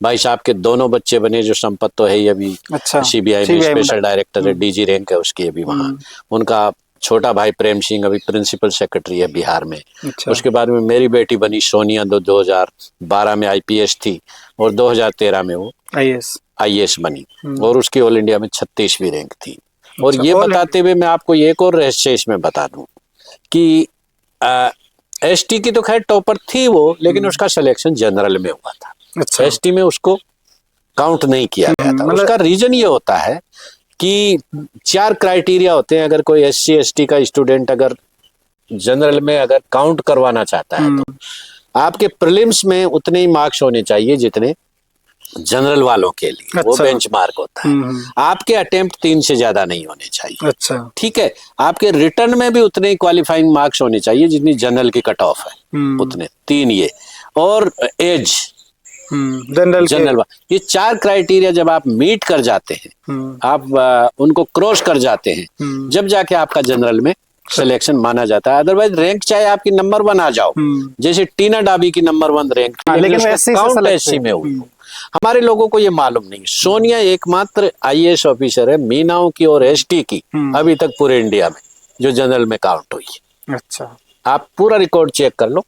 भाई साहब के दोनों बच्चे बने, जो संपत तो है ही अभी सीबीआई में स्पेशल डायरेक्टर है, डीजी रैंक है उसकी अभी वहाँ। उनका छोटा भाई प्रेम सिंह अभी प्रिंसिपल सेक्रेटरी है बिहार में। उसके बाद में मेरी बेटी बनी सोनिया, 2012 में आईपीएस थी और 2013 में वो आईएएस बनी और उसकी ऑल इंडिया में 36वीं रैंक थी। और ये बताते हुए मैं आपको एक और रहस्य इसमें बता दूं कि एसटी की तो खैर टॉपर थी वो, लेकिन उसका सिलेक्शन जनरल में हुआ था। एसटी में उसको काउंट नहीं किया गया था। उसका रीजन ये होता है कि 4 क्राइटेरिया होते हैं। अगर कोई एससी एसटी का स्टूडेंट अगर जनरल में अगर काउंट करवाना चाहता है तो आपके प्रीलिम्स में उतने ही मार्क्स होने चाहिए जितने जनरल वालों के लिए। वो बेंचमार्क होता है। आपके अटेम्प्ट 3 से ज्यादा नहीं होने चाहिए। ठीक है, आपके रिटर्न में भी उतने ही क्वालिफाइंग मार्क्स होने चाहिए जितनी जनरल की कट ऑफ है, उतने 3 ये। और एज जनरल ये 4 क्राइटेरिया जब आप मीट कर जाते हैं, आप उनको क्रॉस कर जाते हैं, जब जाके आपका जनरल में सिलेक्शन माना जाता है। अदरवाइज रैंक चाहे आपकी नंबर 1 आ जाओ, जैसे टीना डाबी की नंबर 1 रैंक, लेकिन काउंट एससी में हुई। हमारे लोगों को ये मालूम नहीं। सोनिया एकमात्र आईएएस ऑफिसर है मीनाओं की और एसटी की अभी तक पूरे इंडिया में जो जनरल में काउंट हुई है। अच्छा, आप पूरा रिकॉर्ड चेक कर लो।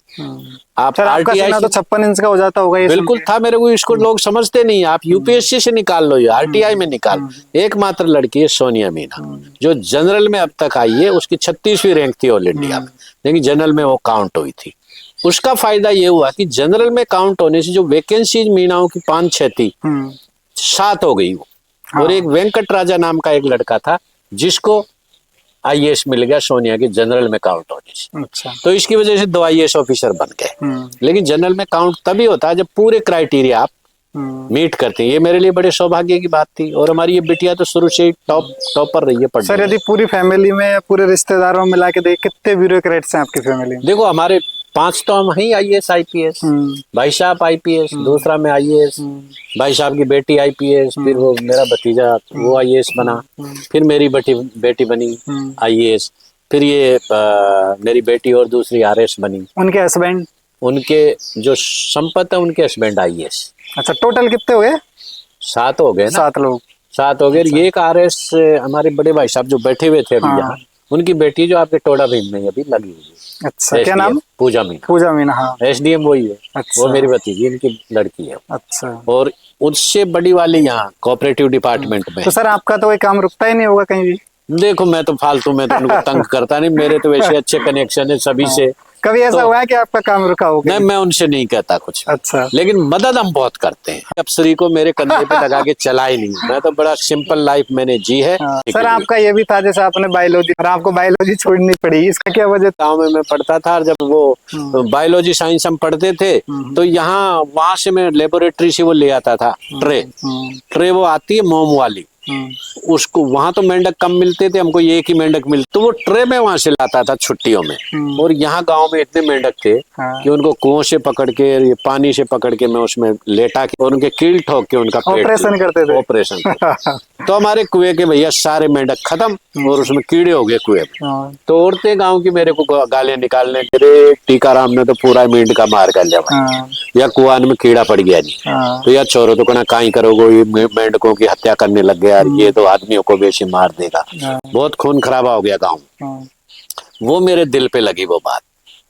आप आरटीआई तो 56 इंच का हो जाता होगा ये। बिल्कुल था मेरे को, इसको लोग समझते नहीं। आप यूपीएससी से निकाल लो या आरटीआई में निकाल। एकमात्र लड़की है सोनिया मीना जो जनरल में अब तक आई है। उसकी 36वीं रैंक थी ऑल इंडिया में, लेकिन जनरल में वो काउंट हुई थी। उसका फायदा ये हुआ कि जनरल में काउंट होने से जो वैकेंसीज मीनाओं की 5-6 थी, 7 हो गई वो। और एक वेंकट राजा नाम का एक लड़का था जिसको आईएएस मिल गया सोनिया के जनरल में काउंट होने से। तो इसकी वजह से 2 आईएएस ऑफिसर बन गए। लेकिन जनरल में काउंट तभी होता है जब पूरे क्राइटेरिया आप मीट करते हैं। ये मेरे लिए बड़े सौभाग्य की बात थी। और हमारी ये बिटिया तो शुरू से ही टॉपर रही है पढ़ने। सर यदि पूरी फैमिली में या पूरे रिश्तेदारों में मिला के देख कितने ब्यूरोक्रेट्स हैं आपकी फैमिली में? देखो हमारे 5 तो हम ही आईएएस आईपीएस, भाई साहब आईपीएस, दूसरा में आईएएस, भाई साहब की बेटी आईपीएस, फिर वो मेरा भतीजा वो आईएएस बना, फिर मेरी बेटी बनी आईएएस, फिर ये मेरी बेटी और दूसरी आरएस बनी। उनके हस्बैंड? उनके जो संपत है उनके हस्बैंड आईएएस। अच्छा, टोटल कितने हो गए? 7 हो गए ना। 7 लोग। 7 हो गए। ये एक आरएस हमारे बड़े भाई साहब जो बैठे हुए थे अभी यहाँ, उनकी बेटी जो आपके टोडा भीम में अभी लगी हुई है। अच्छा, क्या नाम? पूजा मीना। पूजा मीना, हाँ। एसडीएम वही है। अच्छा। वो मेरी भतीजी, इनकी लड़की है। अच्छा। और उससे बड़ी वाली यहाँ कोऑपरेटिव डिपार्टमेंट में। तो सर आपका तो कोई काम रुकता ही नहीं होगा कहीं भी? देखो मैं तो फालतू में तो उनको तंग करता नहीं। मेरे तो वैसे अच्छे कनेक्शन है सभी से। कभी ऐसा हुआ है कि आपका काम रुका हो? नहीं, मैं उनसे नहीं कहता कुछ। अच्छा। लेकिन मदद हम बहुत करते हैं। अफसरी को मेरे कंधे पे लगा के चला ही नहीं। मैं तो बड़ा सिंपल लाइफ मैंने जी है। सर आपका ये भी था जैसे आपने बायोलॉजी, और आपको बायोलॉजी छोड़नी पड़ी, इसका क्या वजह? गाँव में मैं पढ़ता था, जब वो बायोलॉजी साइंस हम पढ़ते थे तो यहाँ वहां से मैं लेबोरेटरी से वो ले आता था ट्रे वो आती है मोम वाली, उसको वहां तो मेंढक कम मिलते थे, हमको एक ही मेंढक मिलते, तो वो ट्रे में वहां से लाता था छुट्टियों में। और यहाँ गांव में इतने मेंढक थे कि उनको कुओं से पकड़ के, ये पानी से पकड़ के मैं उसमें लेटा के और उनके कील ठोक के उनका ऑपरेशन करते थे। ऑपरेशन तो हमारे कुएं के भैया सारे मेंढक खत्म और उसमें कीड़े हो गए कुएं में। तो औरतें गाँव की मेरे को गालियां निकालने के लिए, टीकाराम ने तो पूरा मेंढक का मार कर लिया या कुआं में कीड़ा पड़ गया नहीं, तो यार छोरो तो कहना काई करोगे, ये मेंढकों की हत्या करने लग गया, ये तो आदमियों को बेशी मार देगा। बहुत खून खराबा हो गया गाँव। वो मेरे दिल पे लगी वो बात।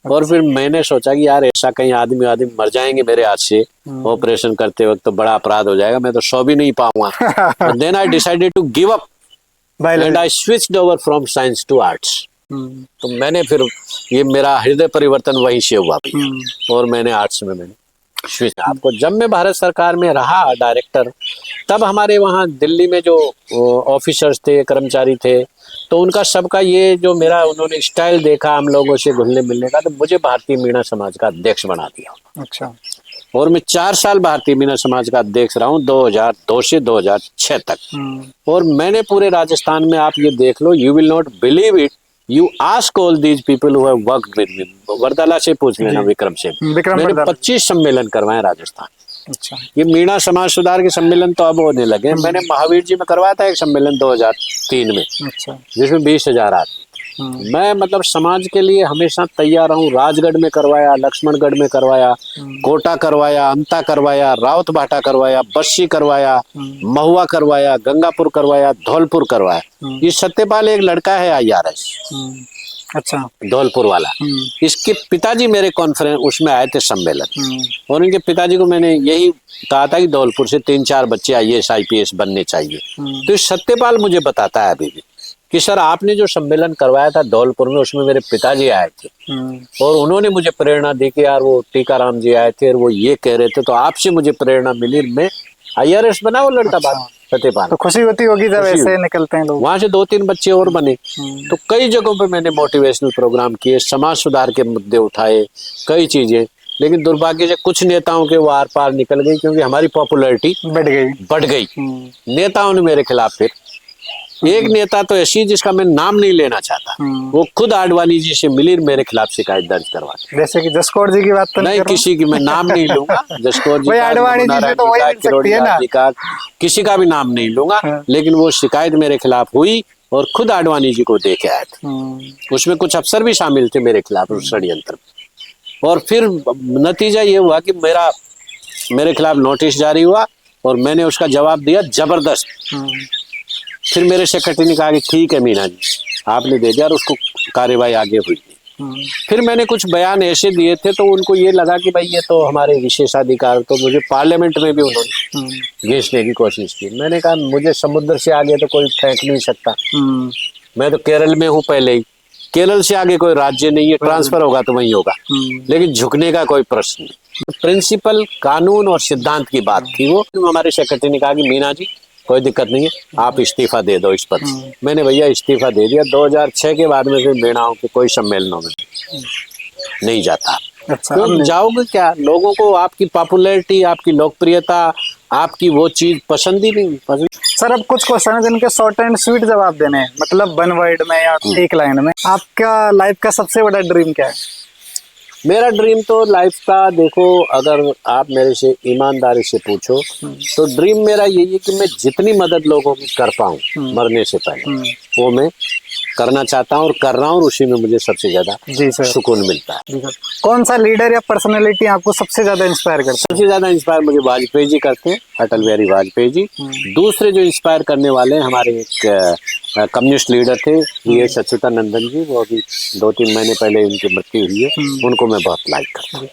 और फिर मैंने सोचा कि यार ऐसा कहीं आदमी मर जाएंगे मेरे हाथ से ऑपरेशन करते वक्त तो बड़ा अपराध हो जाएगा, मैं तो सो भी नहीं पाऊंगा। Then I decided to give up and I switched over from science to arts. तो मैंने फिर ये मेरा हृदय परिवर्तन वहीं से हुआ और मैंने आर्ट्स में मैंने स्विच आपको जब मैं भारत सरकार में रहा डायरेक्टर, तब हमारे वहाँ दिल्ली में जो ऑफिसर्स थे, कर्मचारी थे, तो उनका सबका ये जो मेरा उन्होंने स्टाइल देखा हम लोगों से घुलने मिलने का, तो मुझे भारतीय मीणा समाज का अध्यक्ष बना दिया। अच्छा। और मैं 4 साल भारतीय मीणा समाज का अध्यक्ष रहा हूँ 2002 से 2006 तक। और मैंने पूरे राजस्थान में, आप ये देख लो, you will not believe it, you ask all these people who have worked with me, Varadla से पूछ लेना, विक्रम से, मैंने 25 सम्मेलन करवाए राजस्थान। अच्छा। ये मीणा समाज सुधार के सम्मेलन तो अब होने लगे। मैंने महावीर जी में करवाया था एक सम्मेलन 2003 में। अच्छा। जिसमें 20,000 आदमी। मैं मतलब समाज के लिए हमेशा तैयार हूँ। राजगढ़ में करवाया, लक्ष्मणगढ़ में करवाया, कोटा करवाया, अंता करवाया, रावत भाटा करवाया, बस्सी करवाया, महुआ करवाया, गंगापुर करवाया, धौलपुर करवाया। ये सत्यपाल एक लड़का है IRS। अच्छा। धौलपुर वाला। इसके पिताजी मेरे कॉन्फ्रेंस उसमें आए थे सम्मेलन, और इनके पिताजी को मैंने यही कहा था कि धौलपुर से 3-4 बच्चे IAS IPS बनने चाहिए। तो सत्यपाल मुझे बताता है अभी भी कि सर आपने जो सम्मेलन करवाया था धौलपुर में, उसमें मेरे पिताजी आए थे और उन्होंने मुझे प्रेरणा दी कि यार वो टीकाराम जी आए थे और वो ये कह रहे थे, तो आपसे मुझे प्रेरणा मिली, मैं IRS बना। वो लड़का बात सत्यपाल, तो खुशी होती होगी जब ऐसे निकलते हैं लोग। वहां से 2-3 बच्चे और बने। तो कई जगहों पे मैंने मोटिवेशनल प्रोग्राम किए, समाज सुधार के मुद्दे उठाए, कई चीजें। लेकिन दुर्भाग्य से कुछ नेताओं के वो आर पार निकल गई, क्योंकि हमारी पॉपुलैरिटी बढ़ गई। नेताओं ने मेरे खिलाफ, फिर एक नेता तो ऐसी जिसका मैं नाम नहीं लेना चाहता, वो खुद आडवाणी जी से मिली, मेरे खिलाफ शिकायत दर्ज करवा दी। जैसे कि जसकौर जी की बात तो नहीं, किसी की मैं नाम नहीं लूंगा। जसकौर जी, आडवाणी जी से तो वही मिल सकती है ना, किसी का भी नाम नहीं लूंगा। लेकिन वो शिकायत मेरे खिलाफ हुई और खुद आडवाणी जी को देके आए थे। उसमें कुछ अफसर भी शामिल थे मेरे खिलाफ उस षड्यंत्र। और फिर नतीजा ये हुआ कि मेरे खिलाफ नोटिस जारी हुआ और मैंने उसका जवाब दिया जबरदस्त। फिर मेरे सेक्रेटरी ने कहा कि ठीक है मीना जी, आपने दे दिया, और उसको कार्यवाही आगे हुई। फिर मैंने कुछ बयान ऐसे दिए थे तो उनको ये लगा कि भाई ये तो हमारे विशेषाधिकार, तो मुझे पार्लियामेंट में भी उन्होंने घींचने की कोशिश की। मैंने कहा मुझे समुद्र से आगे तो कोई फेंक नहीं सकता, मैं तो केरल में हूँ पहले ही, केरल से आगे कोई राज्य नहीं है, ट्रांसफर होगा तो वही होगा, लेकिन झुकने का कोई प्रश्न नहीं। प्रिंसिपल, कानून और सिद्धांत की बात थी वो। हमारे सेक्रेटरी ने कहा कि मीना जी कोई दिक्कत नहीं है, आप इस्तीफा दे दो इस पद से। मैंने भैया इस्तीफा दे दिया। 2006 के बाद में फिर मीणाओं के कोई सम्मेलनों में नहीं जाता। अच्छा, तो जाओगे क्या? लोगों को आपकी पॉपुलैरिटी, आपकी लोकप्रियता, आपकी वो चीज पसंद ही नहीं पसंद। सर अब कुछ क्वेश्चन है जिनके शॉर्ट एंड स्वीट जवाब देने हैं, मतलब 1 वर्ड में या 1 लाइन में। आपका लाइफ का सबसे बड़ा ड्रीम क्या है? मेरा ड्रीम तो लाइफ का, देखो अगर आप मेरे से ईमानदारी से पूछो तो ड्रीम मेरा यही है कि मैं जितनी मदद लोगों की कर पाऊँ मरने से पहले, वो मैं करना चाहता हूँ और कर रहा हूँ, और उसी में मुझे सबसे ज्यादा सुकून मिलता है। कौन सा लीडर या पर्सनैलिटी आपको सबसे ज्यादा इंस्पायर करता है? सबसे ज्यादा इंस्पायर मुझे वाजपेयी जी करते हैं, अटल बिहारी वाजपेयी जी। दूसरे जो इंस्पायर करने वाले हैं, हमारे एक कम्युनिस्ट लीडर थे V.S. अच्युतानंदन जी, वो अभी 2-3 महीने पहले उनकी मृत्यु हुई है, उनको मैं बहुत लाइक करता हूँ।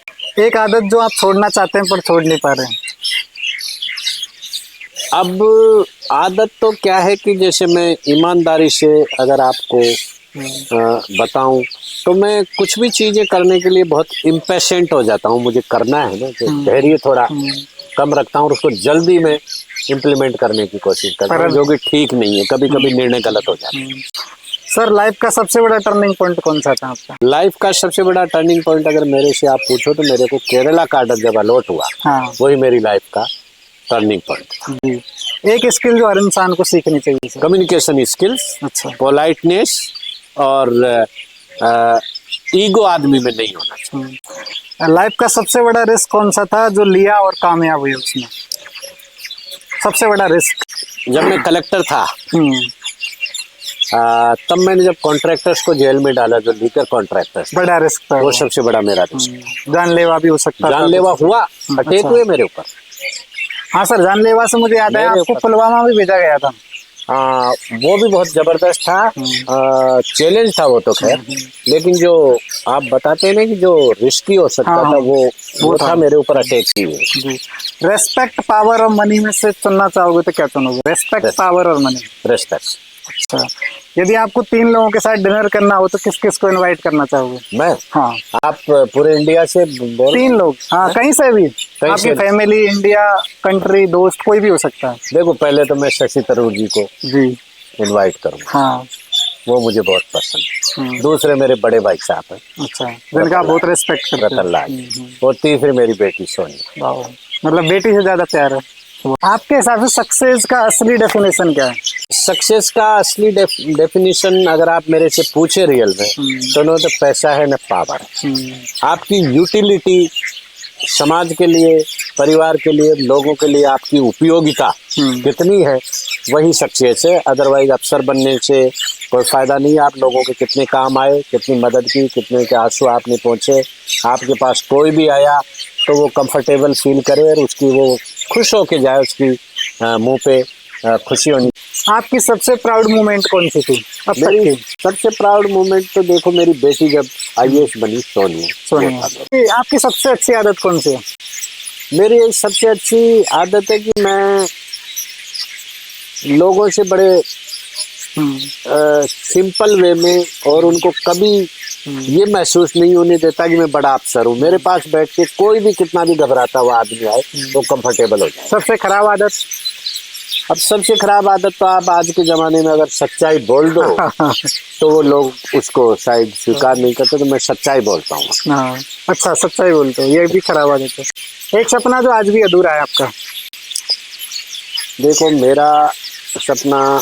एक आदत जो आप छोड़ना चाहते हैं पर छोड़ नहीं पा रहे हैं? अब आदत तो क्या है कि जैसे मैं ईमानदारी से अगर आपको बताऊं तो मैं कुछ भी चीजें करने के लिए बहुत इम्पेशेंट हो जाता हूं। मुझे करना है ना, तो धैर्य थोड़ा कम रखता हूं और उसको जल्दी में इम्प्लीमेंट करने की कोशिश करता हूं, जो कि ठीक नहीं है। कभी कभी निर्णय गलत हो जाता है। सर लाइफ का सबसे बड़ा टर्निंग पॉइंट कौन सा था आपका? लाइफ का सबसे बड़ा टर्निंग पॉइंट अगर मेरे से आप पूछो तो मेरे को केरला का ऑर्डर जब अलॉट हुआ, वही मेरी लाइफ का टर्निंग पॉइंट। एक स्किल जो हर इंसान को सीखनी चाहिए? कम्युनिकेशन स्किल्स, अच्छा, पोलाइटनेस और ईगो आदमी में नहीं होना चाहिए। लाइफ का सबसे बड़ा रिस्क कौन सा था जो लिया और कामयाब हुए उसमें? सबसे बड़ा रिस्क? जब मैं कलेक्टर था तब मैंने जब कॉन्ट्रैक्टर्स को जेल में डाला, जो लीकर कॉन्ट्रैक्टर्स, बड़ा रिस्क था वो सबसे बड़ा मेरा रिस्क। जानलेवा भी हो सकता, जानलेवा हुआ, अटैक हुए मेरे ऊपर। हाँ सर, जानलेवा से मुझे याद है आपको पुलवामा भी भेजा गया था। वो भी बहुत जबरदस्त था, चैलेंज था वो तो खैर, लेकिन जो आप बताते हैं ना कि जो रिस्की हो सकता था वो था मेरे ऊपर अटैक की हुई। रेस्पेक्ट, पावर और मनी में से चुनना चाहोगे तो क्या चुनोगे? रेस्पेक्ट, पावर और मनी? रेस्पेक्ट। अच्छा, यदि आपको 3 लोगों के साथ डिनर करना हो तो किस किस को इनवाइट करना चाहोगे? मैं, हाँ, आप पूरे इंडिया से बोल 3 लोग, हाँ, कहीं से भी, आपकी से भी। फैमिली, इंडिया, कंट्री, दोस्त, कोई भी हो सकता है। देखो, पहले तो मैं शशि थरूर जी को जी, इनवाइट करूंगा, हाँ, वो मुझे बहुत पसंद है। दूसरे मेरे बड़े भाई साहब हैं, अच्छा, जिनका आप बहुत रिस्पेक्ट करते रतन हैं। लाल। और तीसरी मेरी बेटी सोनिया। वाह, मतलब बेटी से ज्यादा प्यार है। आपके हिसाब से सक्सेस का असली डेफिनेशन क्या है? सक्सेस का असली डेफिनेशन अगर आप मेरे से पूछे रियल में, तो न तो पैसा है न पावर है। आपकी यूटिलिटी समाज के लिए, परिवार के लिए, लोगों के लिए आपकी उपयोगिता कितनी है, वही सक्सेस है। अदरवाइज अफसर बनने से कोई फायदा नहीं है। आप लोगों के कितने काम आए, कितनी मदद की, कितने के आंसू आपने पहुंचे, आपके पास कोई भी आया तो वो कंफर्टेबल फील करे और उसकी वो खुश होके जाए, उसकी मुंह पे खुशी होनी। आपकी सबसे प्राउड मोमेंट कौन सी थी अब तक मेरी की? सबसे प्राउड मोमेंट तो देखो, मेरी बेटी जब IAS बनी, सोनिया। आपकी सबसे अच्छी आदत कौन सी है? मेरी एक सबसे अच्छी आदत है कि मैं लोगों से बड़े सिंपल वे में, और उनको कभी ये महसूस नहीं होने देता कि मैं बड़ा अफसर हूँ। मेरे पास बैठ के कोई भी कितना भी घबराता हुआ आदमी आए वो कंफर्टेबल हो जाए। सबसे खराब आदत? अब सबसे खराब आदत तो आप आज के जमाने में अगर सच्चाई बोल दो तो वो लोग उसको शायद स्वीकार नहीं करते, तो मैं सच्चाई बोलता हूँ। हाँ, अच्छा, सच्चाई बोलते हो, ये भी खराब आदत है। एक सपना जो आज भी अधूरा है आपका? देखो, मेरा सपना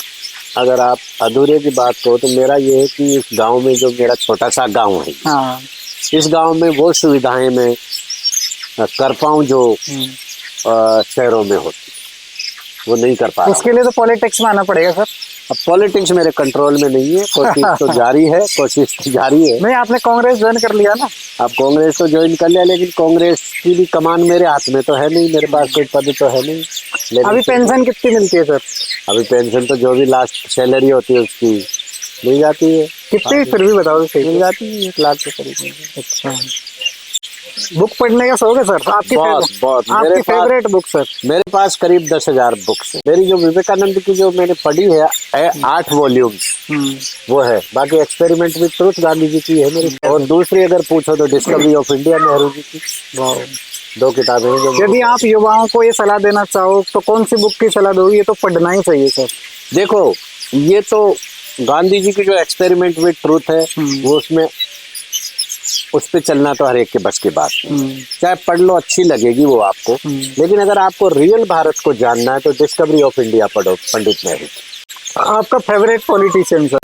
अगर आप अधूरे की बात करो तो मेरा ये है कि इस गांव में, जो मेरा छोटा सा गांव है, हाँ, इस गांव में वो सुविधाएं मैं कर पाऊं जो शहरों में होती, वो नहीं कर पा रहा। उसके लिए तो पॉलिटिक्स में आना पड़ेगा सर। अब पॉलिटिक्स मेरे कंट्रोल में नहीं है, कोशिश तो जारी है, कोशिश तो जारी है। नहीं, आपने कांग्रेस ज्वाइन कर लिया ना? अब कांग्रेस तो ज्वाइन कर लिया, लेकिन कांग्रेस की भी कमान मेरे हाथ में तो है नहीं, मेरे पास कोई पद तो है नहीं। अभी पेंशन कितनी मिलती है सर? अभी पेंशन तो जो भी लास्ट सैलरी होती है उसकी मिल जाती है। कितनी फिर भी बताओ सही? मिल जाती है 1 लाख के करीब। अच्छा, बुक पढ़ने का शौक है सर? आपकी बहुत आपकी फेवरेट बुक सर? मेरे पास करीब 10,000 बुक्स है। मेरी जो विवेकानंद की जो मैंने पढ़ी है 8 वॉल्यूम्स, वो है। बाकी experiment with truth Gandhi ji की है मेरी। और दूसरी अगर पूछो तो discovery of India Nehru ji की। 2 किताबें हैं जो। यदि आप युवाओं को ये सलाह देना चाहो तो कौन सी बुक की सलाह दोगे? ये तो पढ़ना ही चाहिए सर। देखो, ये तो गांधी जी की जो एक्सपेरिमेंट विद ट्रुथ है, वो उसमें उस पे चलना तो हर एक के बस की बात है। चाहे पढ़ लो, अच्छी लगेगी वो आपको, लेकिन अगर आपको रियल भारत को जानना है तो डिस्कवरी ऑफ इंडिया पढ़ो, पंडित नेहरू। आपका फेवरेट पॉलिटिशियन सर?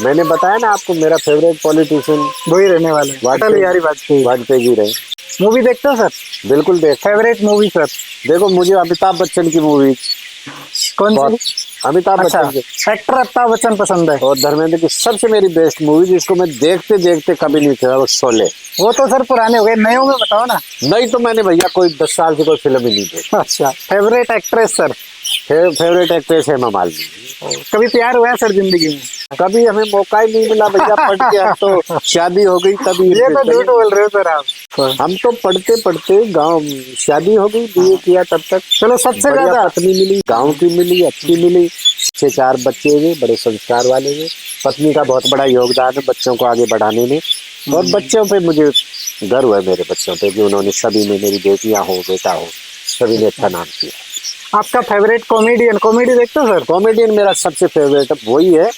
मैंने बताया ना आपको, मेरा फेवरेट पॉलिटिशियन वही रहने वाले अटल बिहारी वाजपेयी जी रहे। मूवी देखते हो सर? बिल्कुल देख। Favourite movie sir? देखो, मुझे अमिताभ बच्चन की मूवी, कौन सी? अमिताभ अच्छा, बच्चन एक्टर अमिताभ बच्चन पसंद है। और धर्मेंद्र की सबसे मेरी बेस्ट मूवी जिसको मैं देखते देखते कभी नहीं था, वो शोले। वो तो सर पुराने हो गए, नए में बताओ ना। नहीं तो मैंने भैया कोई 10 साल से कोई फिल्म ही नहीं देखी। अच्छा, favourite actress sir? Favourite actress Hema Malini. कभी प्यार हुआ है सर जिंदगी में? कभी हमें मौका ही नहीं मिला भैया, पढ़ के अब तो शादी हो गई तभी। ये तो झूठ बोल रहे हो सर आप। हम तो पढ़ते पढ़ते गांव शादी हो गई, BA किया तब तक। चलो, सबसे ज्यादा पत्नी मिली, गांव की मिली, अच्छी मिली, 6-4 बच्चे हुए, बड़े संस्कार वाले हुए। पत्नी का बहुत बड़ा योगदान है बच्चों को आगे बढ़ाने में, और बच्चों पे मुझे गर्व है, मेरे बच्चों पे, कि उन्होंने सभी ने, मेरी बेटियां हो, बेटा हो, सभी ने अच्छा नाम किया। आपका फेवरेट कॉमेडियन? कॉमेडी देखते हो सर? कॉमेडियन मेरा सबसे फेवरेट वही है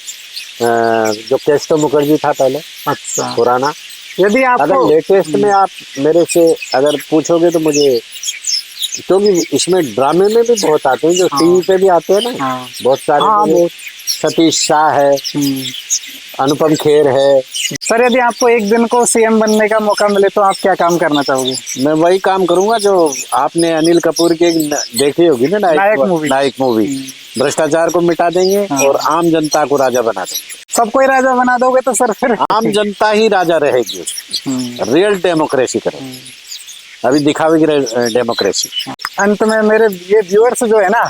जो केशव मुखर्जी था पहले। अच्छा, पुराना। यदि अगर आपको लेटेस्ट में आप मेरे से अगर पूछोगे तो मुझे, क्योंकि इसमें ड्रामे में भी बहुत आते हैं, जो टीवी पे भी आते हैं ना, बहुत सारे। सतीश शाह है, अनुपम खेर है। सर, यदि आपको एक दिन को CM बनने का मौका मिले तो आप क्या काम करना चाहोगे? मैं वही काम करूंगा जो आपने अनिल कपूर की देखी होगी ना, नायक मूवी। भ्रष्टाचार को मिटा देंगे और आम जनता को राजा बना देंगे। सबको ही राजा बना दोगे तो सर फिर आम जनता ही राजा रहेगी, रियल डेमोक्रेसी करेंगे। अभी दिखावेगी डेमोक्रेसी। अंत में मेरे ये व्यूअर्स जो है ना,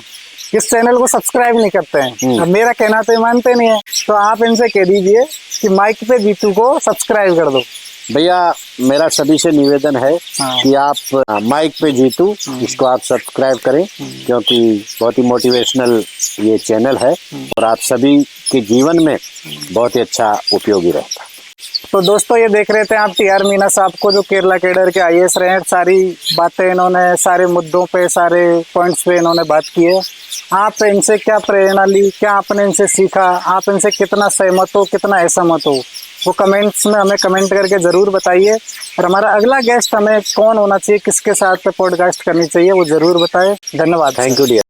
इस चैनल को सब्सक्राइब नहीं करते हैं। अब मेरा कहना तो ये मानते नहीं है, तो आप इनसे कह दीजिए कि माइक पे जीतू को सब्सक्राइब कर दो। भैया मेरा सभी से निवेदन है कि आप माइक पे जीतू इसको आप सब्सक्राइब करें, क्योंकि बहुत ही मोटिवेशनल ये चैनल है और आप सभी के जीवन में बहुत ही अच्छा उपयोगी रहता है। तो दोस्तों ये देख रहे थे आप टी.आर. मीना साहब को, जो केरला कैडर के IAS रहे हैं। सारी बातें इन्होंने, सारे मुद्दों पे, सारे पॉइंट्स पे इन्होंने बात की है। आप इनसे क्या प्रेरणा ली, क्या आपने इनसे सीखा, आप इनसे कितना सहमत हो, कितना असहमत हो, वो कमेंट्स में हमें कमेंट करके ज़रूर बताइए। और हमारा अगला गेस्ट हमें कौन होना चाहिए, किसके साथ पॉडकास्ट करनी चाहिए, वो ज़रूर बताएं। धन्यवाद। Thank you dear.